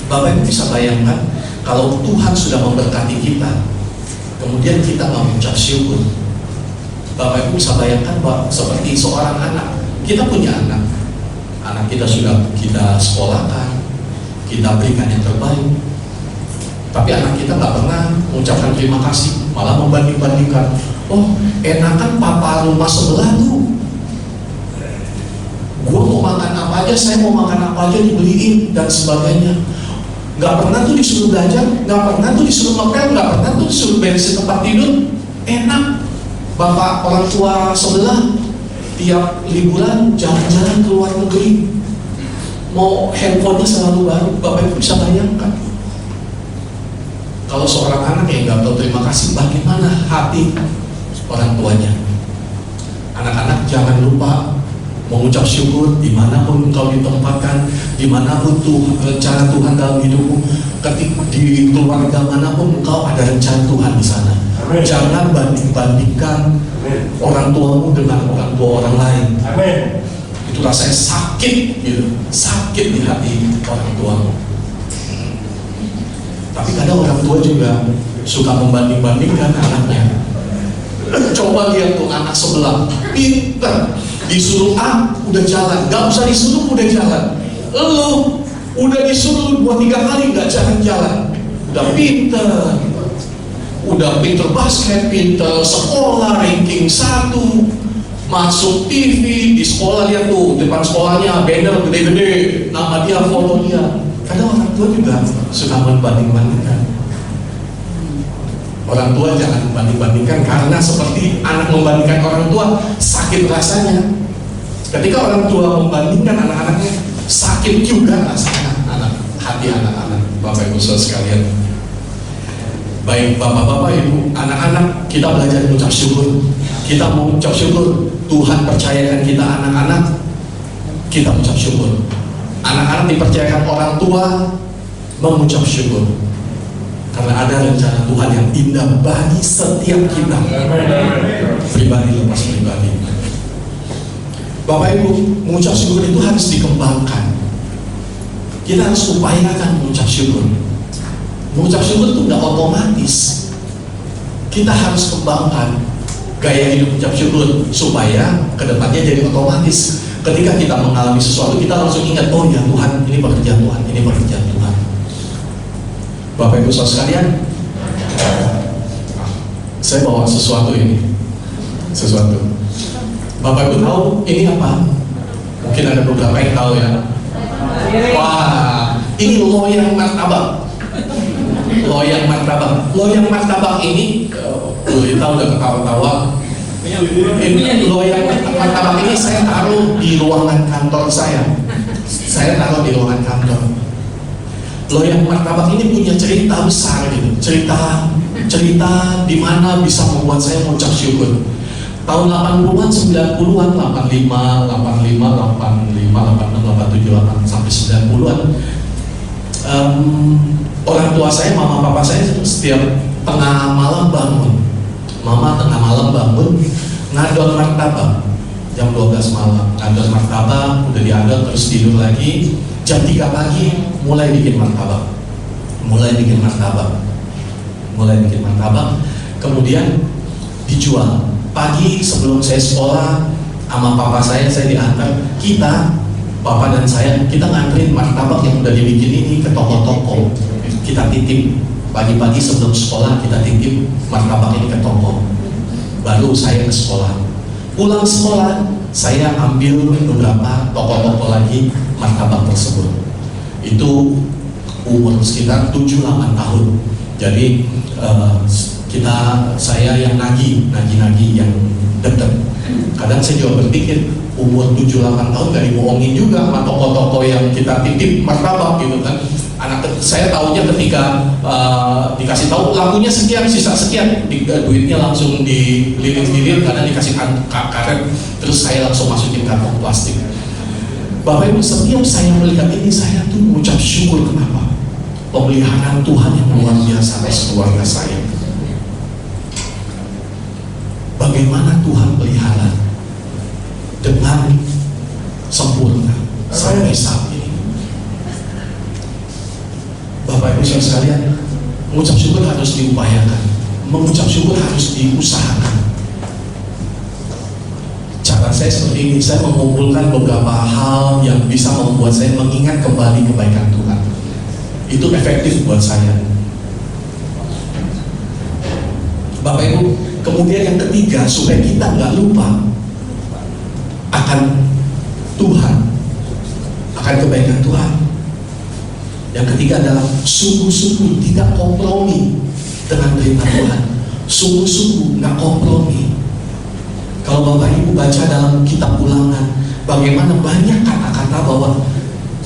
Bapak Ibu bisa bayangkan kalau Tuhan sudah memberkati kita, kemudian kita nggak mengucap syukur. Bapak Ibu bisa bayangkan bahwa seperti seorang anak, kita punya anak kita sudah kita sekolahkan, kita berikan yang terbaik, tapi anak kita nggak pernah mengucapkan terima kasih, malah membanding-bandingkan. Oh, enakan papa rumah sebelah tuh, gue mau makan apa aja, saya mau makan apa aja dibeliin dan sebagainya. Nggak pernah tuh disuruh belajar, nggak pernah tuh disuruh ngepel, nggak pernah tuh disuruh beresin tempat tidur. Enak, bapak orang tua sebelah tiap liburan jalan-jalan ke luar negeri, mau handphonenya selalu baru. Bapak Ibu bisa bayangkan kalau seorang anak yang nggak tahu terima kasih, bagaimana hati orang tuanya. Anak-anak jangan lupa mengucap syukur dimanapun engkau ditempatkan, dimanapun rencana Tuhan dalam hidupmu. Ketika di keluarga manapun engkau ada rencana Tuhan di sana. Amen. Jangan banding-bandingkan orang tuamu dengan orang tua orang lain. Amen. Itu rasanya sakit, gitu. Sakit di hati orang tuamu. Tapi kadang orang tua juga suka membanding-bandingkan anaknya. Coba lihat tuh anak sebelah, pinter, disuruh A udah jalan, gak usah disuruh udah jalan. Lu udah disuruh 2-3 kali gak jalan-jalan, udah pinter basket, pinter sekolah, ranking 1, masuk TV, di sekolah lihat tuh depan sekolahnya banner gede-gede, nama dia, foto dia. Kadang orang tua juga suka membanding-bandingkan. Orang tua jangan membanding-bandingkan, karena seperti anak membandingkan orang tua, sakit rasanya. Ketika orang tua membandingkan anak-anaknya, sakit juga rasanya hati anak-anak. Bapak Ibu Saudara sekalian, baik bapak-bapak, ibu, anak-anak, kita belajar mengucap syukur. Kita mau mengucap syukur, Tuhan percayakan kita anak-anak, kita mengucap syukur. Anak-anak dipercayakan orang tua mengucap syukur, karena ada rencana Tuhan yang indah bagi setiap kita, pribadi lepas pribadi. Bapak Ibu, mengucap syukur itu harus dikembangkan. Kita harus upayakan mengucap syukur. Mengucap syukur itu tidak otomatis. Kita harus kembangkan gaya hidup mengucap syukur supaya kedepannya jadi otomatis. Ketika kita mengalami sesuatu, kita langsung ingat, oh ya Tuhan, ini pekerjaan Tuhan, ini pekerjaan Tuhan. Bapak Ibu Saudara sekalian, saya bawa sesuatu ini. Bapak Ibu tahu ini apa? Mungkin ada beberapa yang tahu ya. Wah, ini loyang martabak. Loyang martabak ini, kita udah ketawa-tawa. Ini loyang martabak ini saya taruh di ruangan kantor saya. Loyang martabak ini punya cerita besar gitu. Cerita di mana bisa membuat saya mengucap syukur. Tahun 80-an, 90-an, 85, 86, 87, 8 sampai 90-an. Orang tua saya, mama papa saya setiap tengah malam bangun. Mama tengah malam bangun ngadon martabak jam 12 malam. Ngadon martabak, udah diadon terus tidur lagi. Jam 3 pagi mulai bikin martabak. Kemudian dijual. Pagi sebelum saya sekolah sama papa saya diantar. Papa dan saya, kita nganterin martabak yang udah dibikin ini ke toko-toko. Kita titip. Pagi-pagi sebelum sekolah kita titip martabak ini ke toko. Baru saya ke sekolah. Pulang sekolah, saya ambil beberapa toko-toko lagi martabak tersebut. Itu umur sekitar 7-8 tahun. Jadi saya yang nagih yang deket. Kadang saya juga berpikir umur 7-8 tahun gak dibohongin juga sama toko-toko yang kita titip martabak gitu kan. Saya tahunya ketika dikasih tahu lakunya sekian, sisa sekian, duitnya langsung dililit-lilit, kadang dikasih karet, terus saya langsung masukin kantong plastik. Bapak Ibu, setiap saya melihat ini, saya tuh mengucap syukur. Kenapa? Pemeliharaan Tuhan yang luar biasa atas keluarga saya. Bagaimana Tuhan pelihara dengan sempurna sampai saat ini. Bapak Ibu sekalian, mengucap syukur harus diupayakan, mengucap syukur harus diusahakan. Cara saya seperti ini, saya mengumpulkan beberapa hal yang bisa membuat saya mengingat kembali kebaikan Tuhan. Itu efektif buat saya. Bapak Ibu, kemudian yang ketiga, supaya kita nggak lupa akan Tuhan, akan kebaikan Tuhan. Yang ketiga adalah sungguh-sungguh tidak kompromi dengan perintah Tuhan. Sungguh-sungguh nggak kompromi. Kalau Bapak Ibu baca dalam kitab Ulangan, bagaimana banyak kata-kata bahwa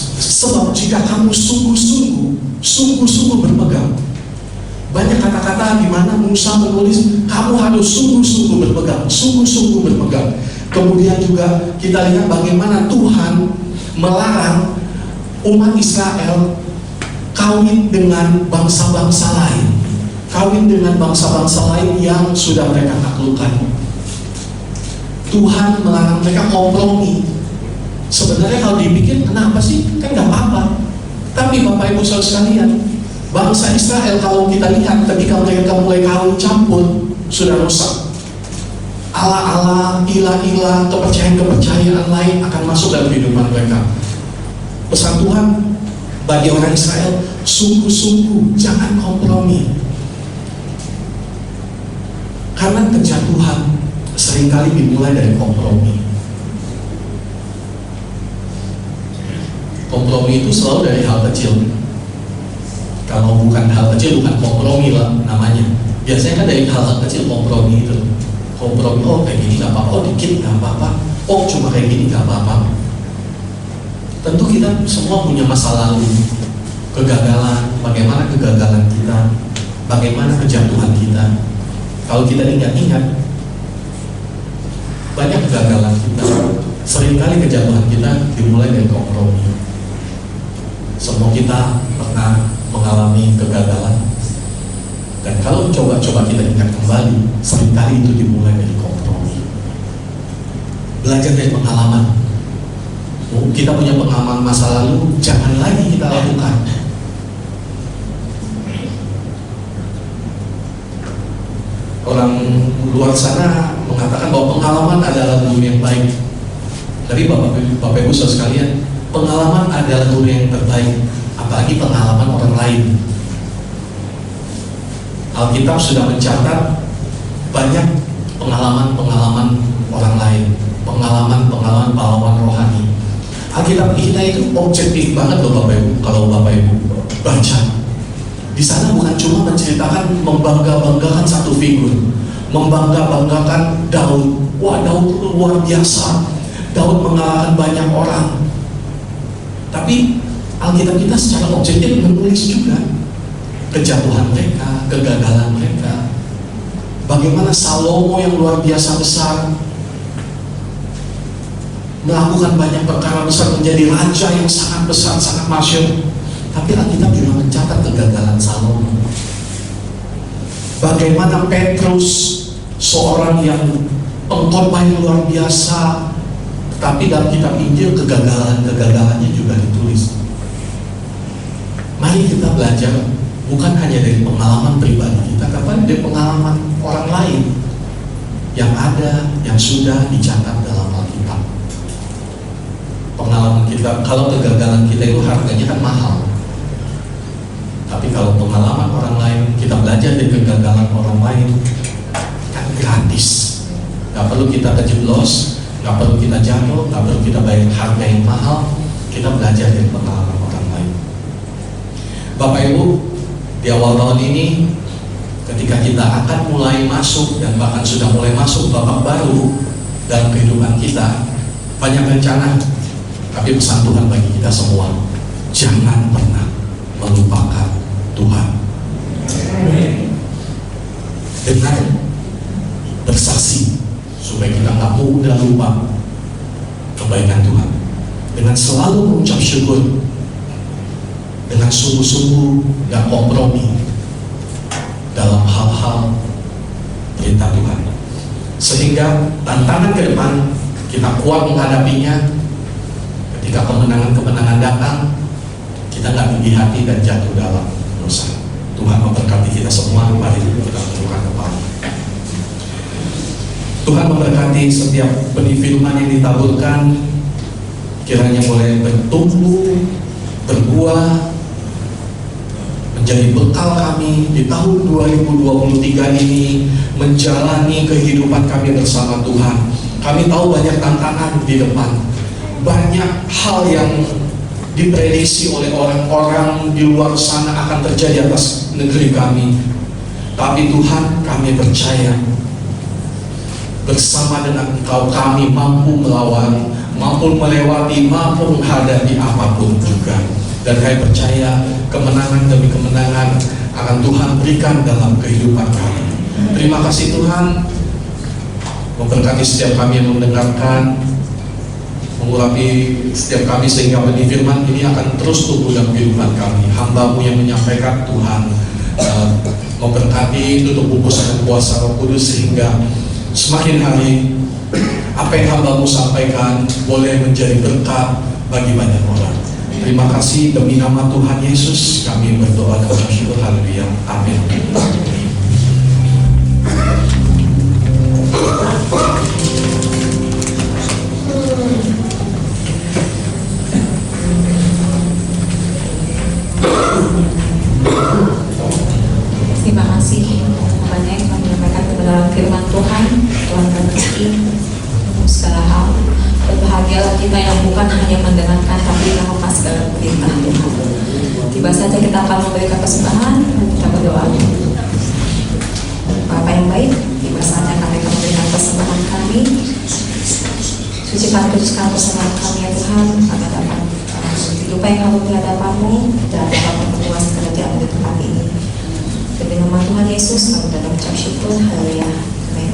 sebab jika kamu sungguh-sungguh berpegang. Banyak kata-kata di mana Musa menulis kamu harus sungguh-sungguh berpegang. Kemudian juga kita lihat bagaimana Tuhan melarang umat Israel kawin dengan bangsa-bangsa lain yang sudah mereka taklukkan. Tuhan melarang mereka kompromi. Sebenarnya kalau dipikir, kenapa sih? Kan gak apa-apa. Tapi Bapak Ibu saudara sekalian, bangsa Israel kalau kita lihat ketika mereka mulai kawin campur, sudah rusak. Allah-Allah, ilah-ilah, kepercayaan-kepercayaan lain akan masuk dalam kehidupan mereka. Pesan Tuhan bagi orang Israel, sungguh-sungguh jangan kompromi. Karena kejatuhan seringkali dimulai dari kompromi. Kompromi itu selalu dari hal kecil. Kalau bukan hal kecil, bukan kompromi lah namanya. Biasanya kan dari hal kecil kompromi itu. Kompromi, oh kayak gini gak apa-apa, oh dikit gak apa-apa, oh cuma kayak gini gak apa-apa. Tentu kita semua punya masa lalu, kegagalan, bagaimana kegagalan kita, bagaimana kejatuhan kita. Kalau kita ingat-ingat, banyak kegagalan kita, seringkali kejatuhan kita dimulai dari kompromi. Semua kita pernah mengalami kegagalan, dan kalau coba kita ingat kembali, seringkali itu dimulai dari kompromi. Belajar dari pengalaman. Kita punya pengalaman masa lalu, jangan lagi kita lakukan. Orang luar sana mengatakan bahwa pengalaman adalah guru yang baik. Tapi Bapak Ibu saudara sekalian, pengalaman adalah guru yang terbaik, apalagi pengalaman orang lain. Alkitab sudah mencatat banyak pengalaman-pengalaman orang lain, pengalaman-pengalaman pahlawan rohani. Alkitab kita itu objektif banget loh Bapak Ibu. Kalau Bapak Ibu baca, di sana bukan cuma menceritakan membangga-banggakan satu figur, membangga-banggakan Daud. Wah, Daud luar biasa, Daud mengalahkan banyak orang. Tapi Alkitab kita secara objektif menulis juga kejatuhan mereka, kegagalan mereka. Bagaimana Salomo yang luar biasa besar melakukan banyak perkara besar, menjadi raja yang sangat besar, sangat masyhur. Tapi Alkitab juga mencatat kegagalan Salomo. Bagaimana Petrus, seorang yang pengkorban yang luar biasa, tapi dalam kitab Injil kegagalannya juga ditulis. Mari kita belajar bukan hanya dari pengalaman pribadi kita, tapi dari pengalaman orang lain yang ada, yang sudah dicatat dalam Alkitab. Pengalaman kita, kalau kegagalan kita itu harganya kan mahal. Tapi kalau pengalaman orang lain, kita belajar dari kegagalan orang lain, kan gratis. Gak perlu kita kejeblos, gak perlu kita jatuh, gak perlu kita bayar harga yang mahal. Kita belajar dari pengalaman orang lain. Bapak Ibu, di awal tahun ini ketika kita akan mulai masuk dan bahkan sudah mulai masuk babak baru dalam kehidupan kita, banyak rencana, tapi pesan Tuhan bagi kita semua, jangan pernah melupakan Tuhan. Dengan bersaksi supaya kita nggak mudah lupa kebaikan Tuhan, dengan selalu mengucap syukur, dengan sungguh-sungguh dan kompromi dalam hal-hal perintah Tuhan, sehingga tantangan ke depan kita kuat menghadapinya. Ketika kemenangan-kemenangan datang, kita nggak tinggi hati dan jatuh dalam dosa. Tuhan memberkati kita semua. Mari kita tundukkan kepala. Tuhan memberkati setiap benih firman yang ditaburkan, kiranya boleh bertumbuh, berbuah, menjadi bekal kami di tahun 2023 ini, menjalani kehidupan kami bersama Tuhan. Kami tahu banyak tantangan di depan, banyak hal yang diprediksi oleh orang-orang di luar sana akan terjadi atas negeri kami. Tapi Tuhan, kami percaya bersama dengan Engkau kami mampu melawan, mampu melewati, mampu menghadapi apapun juga. Dan kami percaya kemenangan demi kemenangan akan Tuhan berikan dalam kehidupan kami. Terima kasih Tuhan, memberkati setiap kami yang mendengarkan, mengurapi setiap kami sehingga benih firman ini akan terus tumbuh dalam kehidupan kami. Hamba-Mu yang menyampaikan, Tuhan memberkati, tutup bungkus dengan kuasa Roh Kudus sehingga semakin hari apa yang hamba-Mu sampaikan boleh menjadi berkat bagi banyak orang. Terima kasih, demi nama Tuhan Yesus kami berdoa dan bersyukur. Haleluya, amin. Terima kasih banyak yang menyampaikan kebenaran firman Tuhan. Tuhan berkati segala hal. Berbahagialah kita yang bukan hanya mendengarkan tapi melakukan segala perintah Tuhan. Tiba saja kita akan memberikan persembahan. Kita berdoa. Bapa yang baik, tiba saja kami akan memberikan persembahan kami. Sucikan kuduskan persembahan kami ya Tuhan, agar dapat hidup yang kamu di hadapan-Mu dan dapat memperluas kerajaan di tempat ini. Demi nama Tuhan Yesus, kami datang ucap syukur. Haleluya. Amin.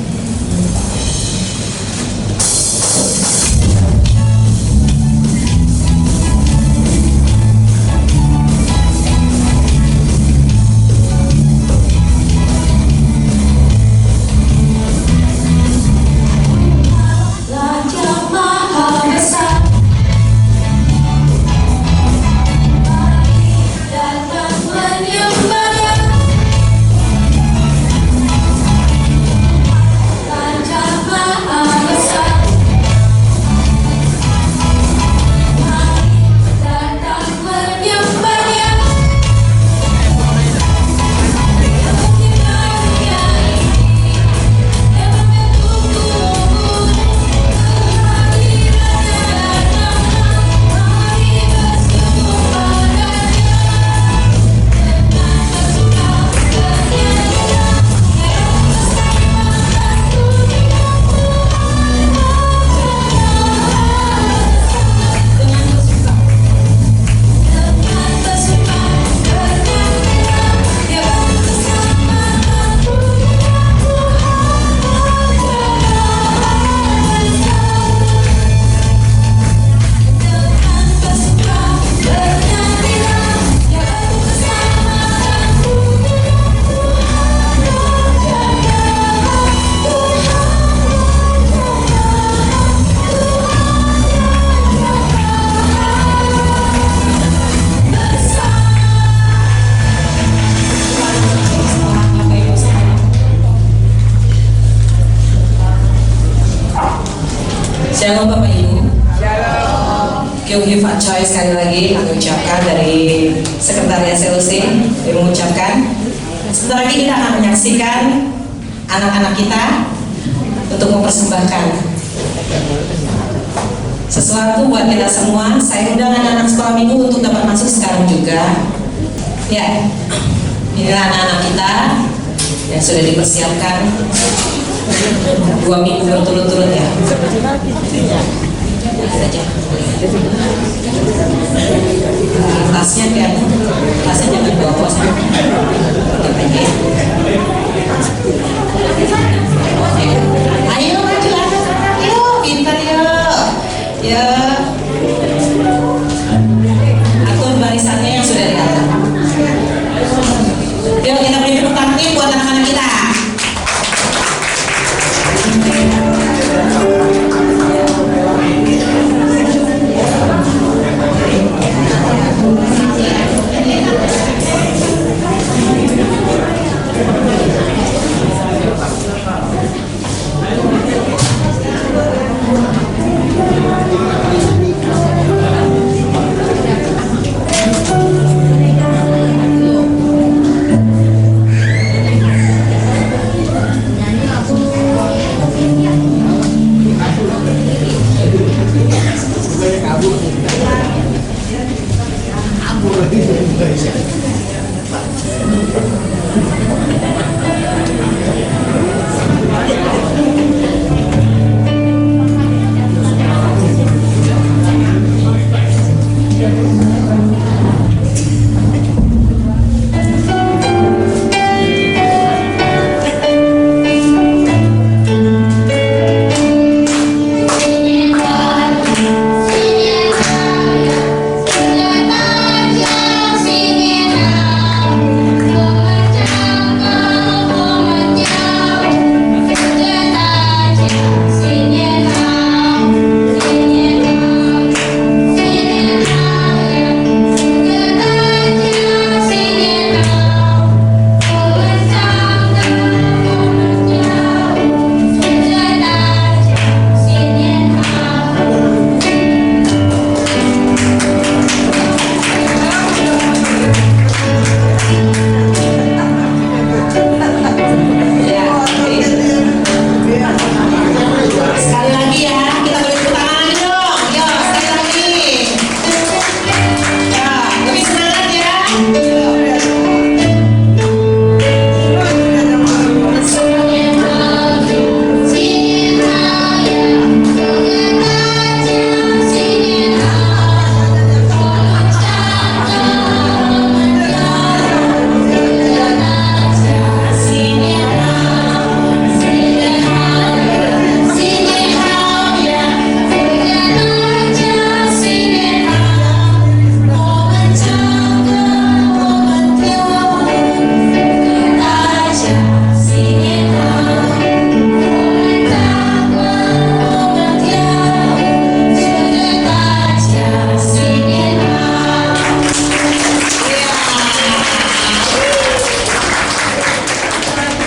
Shalom Bapak Ibu. Kyung Pak Choi sekali lagi kami ucapkan dari Sekretariat CLC, kami mengucapkan sebentar lagi kita akan menyaksikan anak-anak kita untuk mempersembahkan sesuatu buat kita semua. Saya undang anak-anak sekolah minggu untuk dapat masuk sekarang juga. Ya, inilah anak-anak kita yang sudah dipersiapkan 2 minggu berturut-turut ya. Saja. Tasnya kan, tasnya jangan dibawa sana. Aja. Ayo maju anak-anak, yuk pintar yuk. Ya. Atur barisannya yang sudah diatur. Yuk kita beri tepuk tangan buat anak-anak kita.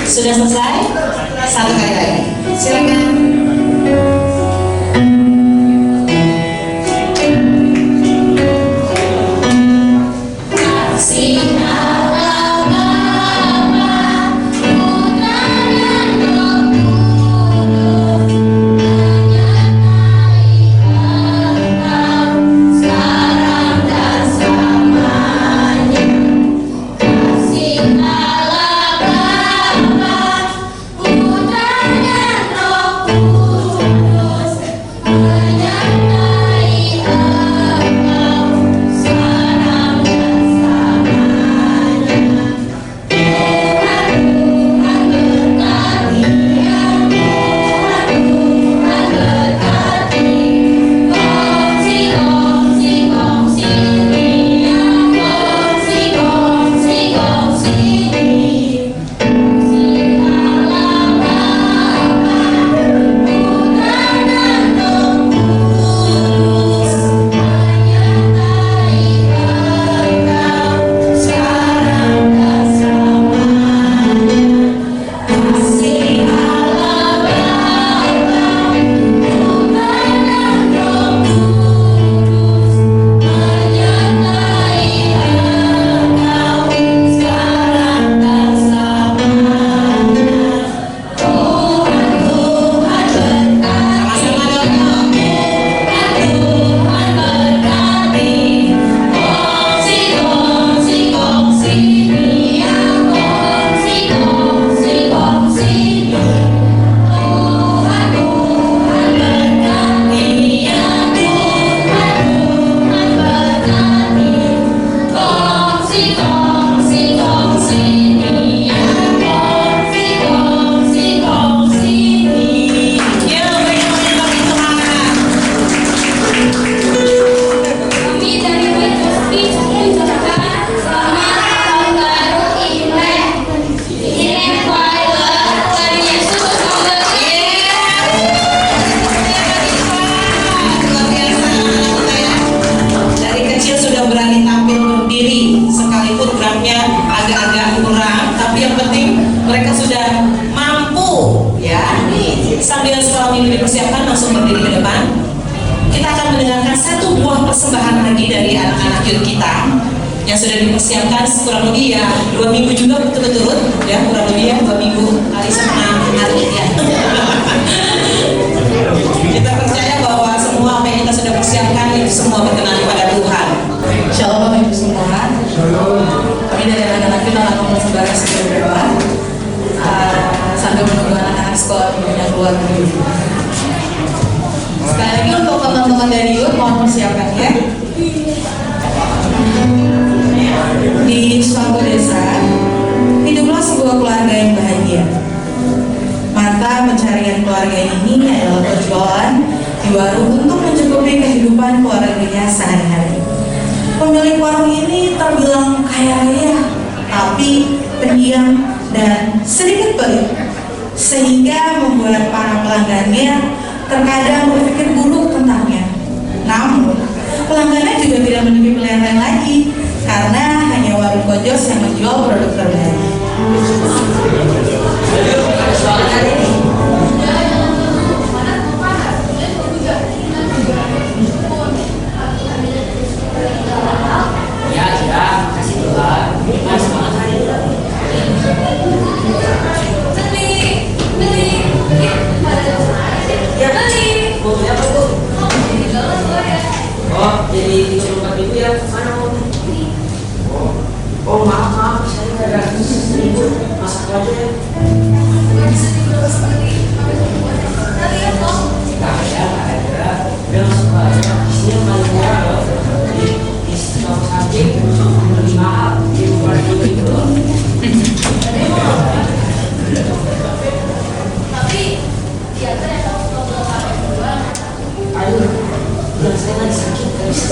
Sudah selesai? Satu kali lagi. Silakan. persembahan lagi dari anak-anak youth kita yang sudah dipersiapkan kurang lebih ya 2 minggu juga berturut-turut ya, kurang lebih ya 2 minggu hari setengah hari ya. Kita percaya bahwa semua apa yang kita sudah persiapkan itu semua berkenan kepada Tuhan. Shalom Bapak Ibu semua. Kami dari anak-anak kita akan mempersembahkan sebuah doa sambil menunggu anak-anak sekolah yang keluar dulu. Sekali lagi untuk teman-teman dari youth mohon persiapkan ya. Di suatu desa, hiduplah sebuah keluarga yang bahagia. Mata pencarian keluarga ini adalah berjualan di warung untuk mencukupi kehidupan keluarganya sehari-hari. Pemilik warung ini terbilang kaya raya, tapi pendiam dan sedikit pelit, sehingga membuat para pelanggannya terkadang berpikir buruk tentangnya. Namun, pelanggannya juga tidak memiliki pilihan lain lagi, karena hanya warung Kojos yang menjual produk terbaik. Oh, jadi 34.000 ya? Mana mau? Oh, maaf, saya nggak ada ribut, masak aja ya. Nggak ada. Dia langsung aja. Isinya paling murah loh. Di tukang samping lebih mahal. Di luar itu loh. Tapi biasanya kalau Aduh, udah saya lagi sakit guys.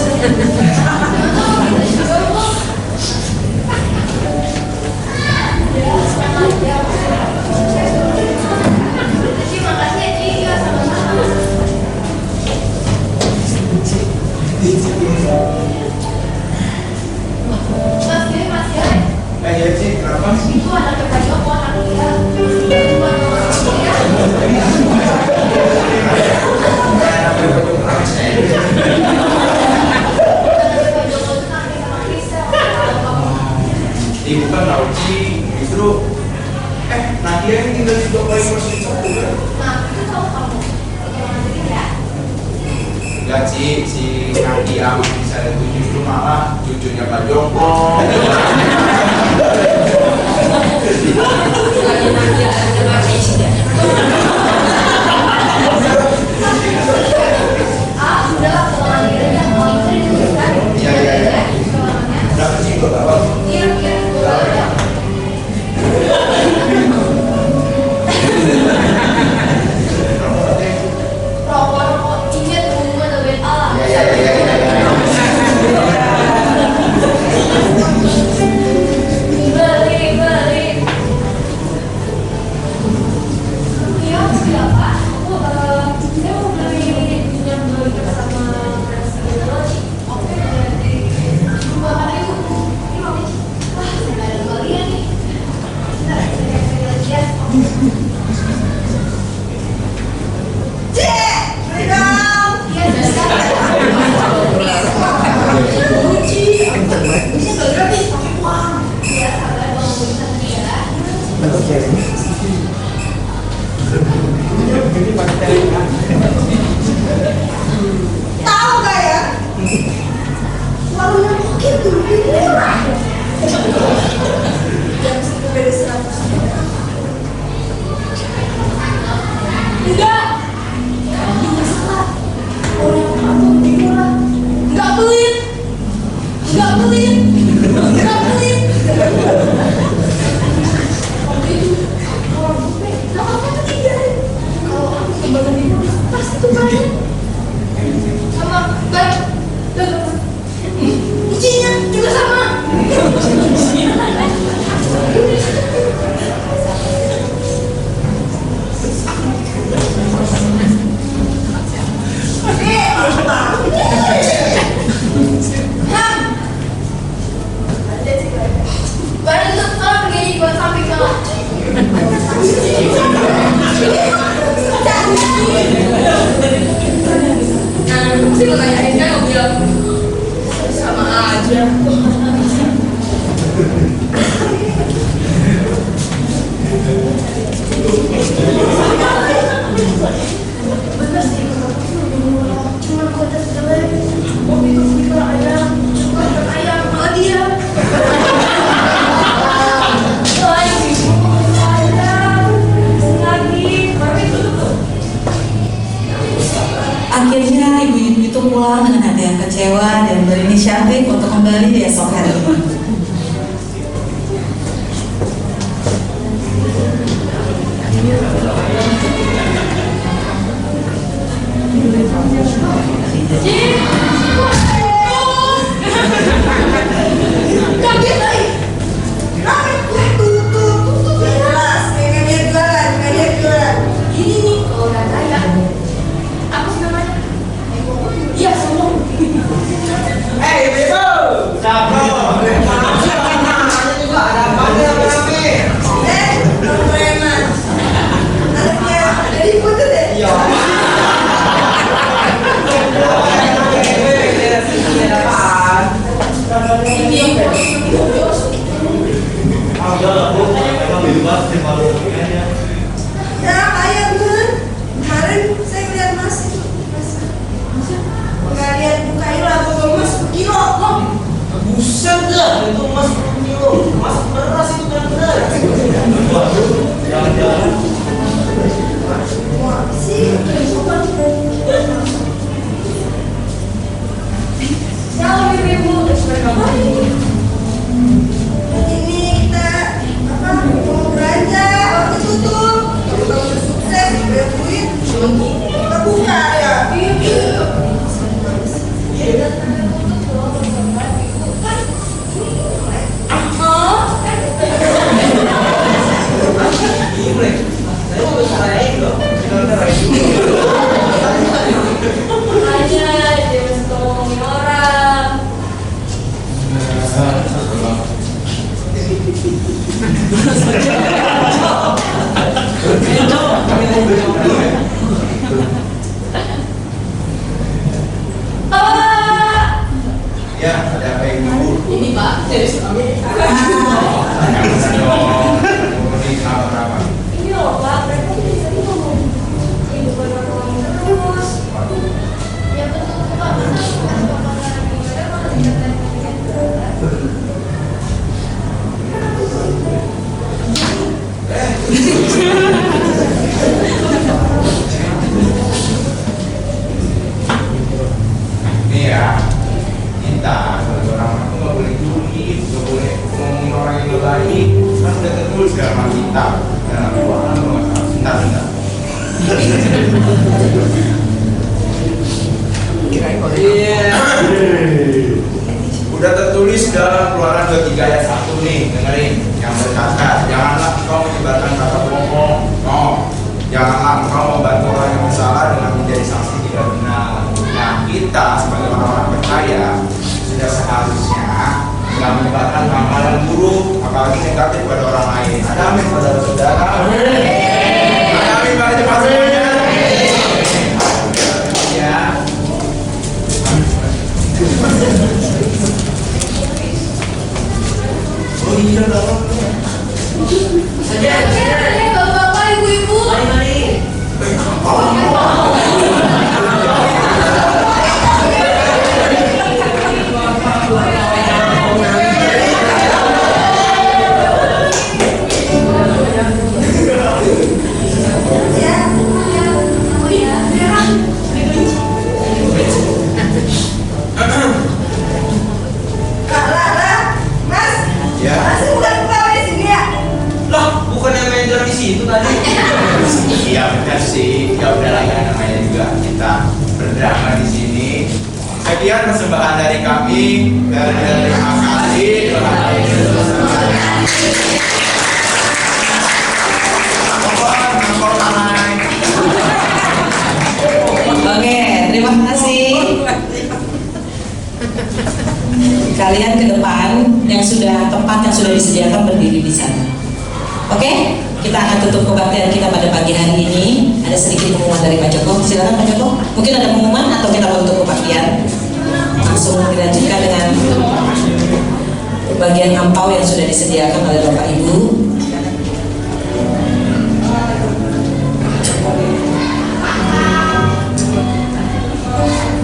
terima kasih ya Ci, ya sama-sama. Mas Giri, Mas Giri. Iya sih, kenapa? Itu anak Pak Joko, anak dia. Cuma Bukan tahu sih, justru Nadia yang tinggal di Dubai masih satu kan? nah, itu tahu kamu. Jangan jadi ya. Enggak sih, si Nadia bisa itu justru malah cucunya Pak Joko. Ah, udahlah kalau Nadia yang mau istri dulu kan. Iya. Berapa sih kok apa? Iya. Rokok ingat rumah ada bed alam. Iya. Beli. Iya, siapa? Saya mau beli yang beli sama oke, jadi dua hari itu. Ini mau wah, saya nggak ada kembalian nih. Bentar, saya lihat ya. Iya, bisa nggak gratis pakai uang? Iya, sabar bang, bisa ya. Tahu nggak ya? Warungnya mungkin tuh murah. Jam segitu beda 100. Enggak. Ini salah. Orang kamu lebih murah. Enggak pelit. Waktu itu orang gue, nah kamu ketiga. Kalau aku kembali di rumah, pasti tuh banyak. Sama baik. Kucingnya juga sama. Baru tuh kalau pergi buat samping sama. Nah, mesti lo tanyain kan, gue bilang Akhirnya ibu-ibu itu pulang dengan hati yang kecewa dan berinisiatif untuk kembali di esok hari. Ya, ada apa ibu? Ini Pak, dari suami. Ini loh Pak, mereka bisa ngomong. Ibu pada ngomong terus. Ya betul Pak, Nih ya, kita sebagai orang itu nggak boleh julid, nggak boleh ngomongin orang yang baik, kan udah tertulis dalam kitab dalam Quran. Bentar. Udah tertulis dalam Keluaran 23 ayat 1 nih, dengerin yang berkata, janganlah engkau menyebarkan kata bohong, janganlah engkau membantu orang yang bersalah dengan menjadi saksi tidak benar. Nah, kita sebagai orang-orang percaya sudah seharusnya nggak menyebarkan hal-hal yang buruk, apalagi negatif pada orang lain. Ada amin saudara-saudara. Ada amin pada cepat semuanya. Ya. Oh iya dong. Bapak-bapak, ibu-ibu. Iya benar sih, ya udahlah ya, namanya juga kita berdrama di sini. Sekian persembahan dari kami, dan terima kasih. Oke, terima kasih. Kalian ke depan yang sudah tempat yang sudah disediakan berdiri di sana. Oke, kita akan tutup kebaktian kita pada pagi hari ini. Ada sedikit pengumuman dari Pak Joko. Silakan Pak Joko. Mungkin ada pengumuman atau kita mau tutup kebaktian? Langsung dilanjutkan dengan bagian ampau yang sudah disediakan oleh Bapak Ibu.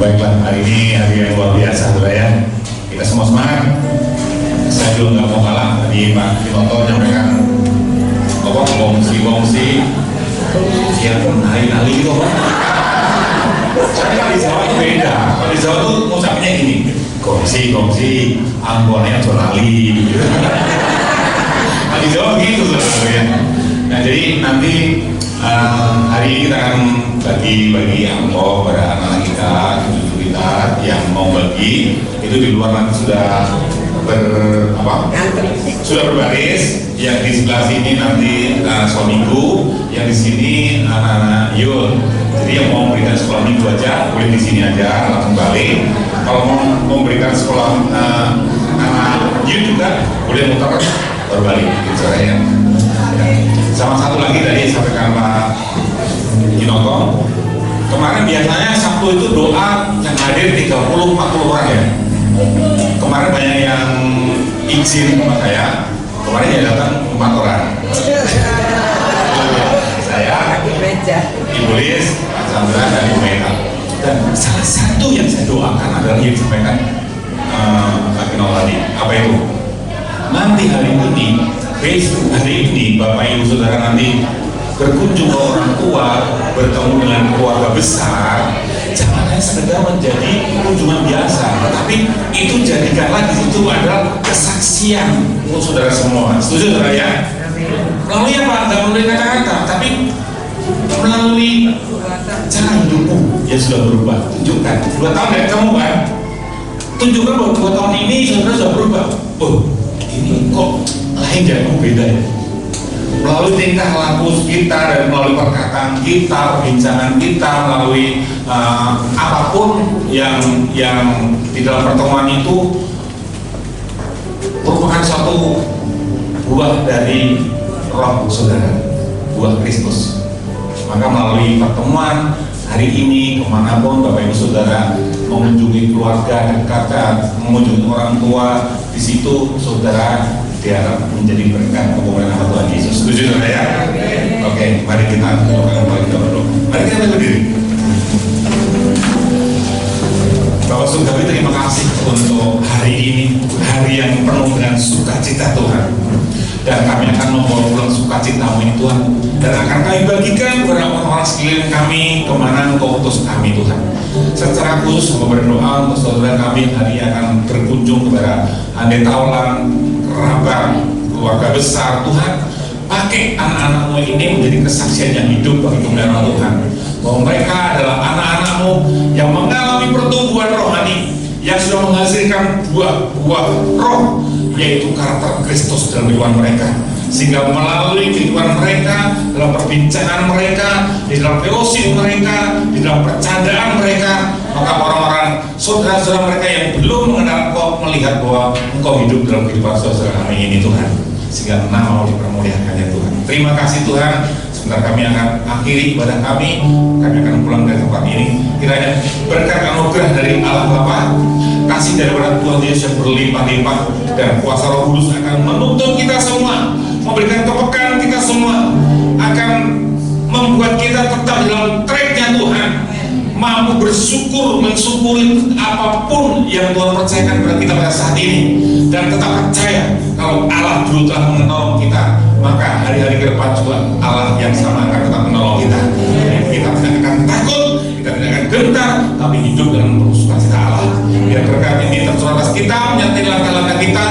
Baiklah, hari ini hari yang luar biasa, saudara ya. Kita semua semangat. Saya juga nggak mau kalah. Tadi Pak Tinoto menyampaikan bongsi siap hari-hari gitu Pak. Saya nggak bisa di Jawa tuh ngucapnya gini, gongsi, anggonnya solali. Nah, di Jawa begitu saudara ya. Nah jadi nanti hari ini kita akan bagi amplop pada anak-anak kita, cucu kita yang mau bagi. Itu di luar nanti sudah sudah berbaris. Yang di sebelah sini nanti sekolah minggu, yang di sini anak-anak Yul. Jadi yang mau memberikan sekolah minggu aja boleh di sini aja langsung balik. Kalau mau memberikan sekolah anak Yul juga boleh muter berbalik gitu ya. Sama satu lagi tadi sampaikan Pak Ginoto, kemarin biasanya Sabtu itu doa yang hadir 30-40 orang ya. Kemarin banyak yang izin sama saya, kemarin yang datang 4 orang. Saya, Ibu Liz, Pak Chandra, dan Ibu Meta. Dan salah satu yang saya doakan adalah yang disampaikan Pak Ginoto tadi. Apa itu? Nanti hari ini Bapak Ibu Saudara nanti berkunjung ke orang tua, bertemu dengan keluarga besar, jangan hanya sekedar menjadi kunjungan biasa, tapi itu jadikanlah di situ adalah kesaksian untuk saudara semua. Setuju saudara ya? Melalui apa? Tidak melalui kata-kata, tapi melalui cara hidupmu yang sudah berubah. Tunjukkan. 2 tahun dari kamu kan? Tunjukkan bahwa 2 tahun ini saudara sudah berubah. Oh, ini kok lain dari beda ya? Melalui tingkah laku kita dan melalui perkataan kita, perbincangan kita, melalui apapun yang di dalam pertemuan itu merupakan suatu buah dari roh saudara, buah Kristus. Maka melalui pertemuan hari ini kemanapun Bapak Ibu Saudara mengunjungi keluarga dekat, mengunjungi orang tua, di situ saudara diharap menjadi berkat kemuliaan nama Tuhan Yesus. Setuju saudara ya? Oke, mari kita doakan, mari kita berdoa. Mari kita berdiri. Bapak Surgawi, terima kasih untuk hari ini, hari yang penuh dengan sukacita Tuhan. Dan kami akan membawa pulang sukacitamu ini Tuhan, dan akan kami bagikan kepada orang-orang sekeliling kami kemana Engkau utus kami Tuhan. Secara khusus berdoa untuk saudara kami hari akan berkunjung kepada Ande Taulan, kerabat, keluarga besar Tuhan. Pakai anak-anakmu ini menjadi kesaksian yang hidup bagi kemuliaan Tuhan, bahwa mereka adalah anak-anakmu yang mengalami pertumbuhan rohani, yang sudah menghasilkan buah-buah roh, yaitu karakter Kristus dalam kehidupan mereka, sehingga melalui kehidupan mereka, dalam perbincangan mereka, di dalam fellowship mereka, di dalam percandaan mereka, maka orang-orang saudara-saudara mereka yang belum mengenal Engkau melihat bahwa Engkau hidup dalam kehidupan saudara kami ini Tuhan, sehingga nama dipermuliakan ya Tuhan. Terima kasih Tuhan. Sebentar kami akan akhiri ibadah kami akan pulang dari tempat ini. Kiranya berkat anugerah dari Allah Bapa, kasih daripada Tuhan Yesus yang berlimpah-limpah, dan kuasa Roh Kudus akan menuntun kita semua, memberikan kepekaan kita semua, akan membuat kita tetap dalam tracknya Tuhan, mampu bersyukur, mensyukuri apapun yang Tuhan percayakan kepada kita pada saat ini, dan tetap percaya kalau Allah dulu telah menolong kita, maka hari-hari ke depan juga Allah yang sama akan tetap menolong kita. Kita tidak akan takut, kita tidak akan gentar, tapi hidup dalam penuh sukacita Allah. Biar berkat ini tercurah atas kita, menyertai langkah-langkah kita,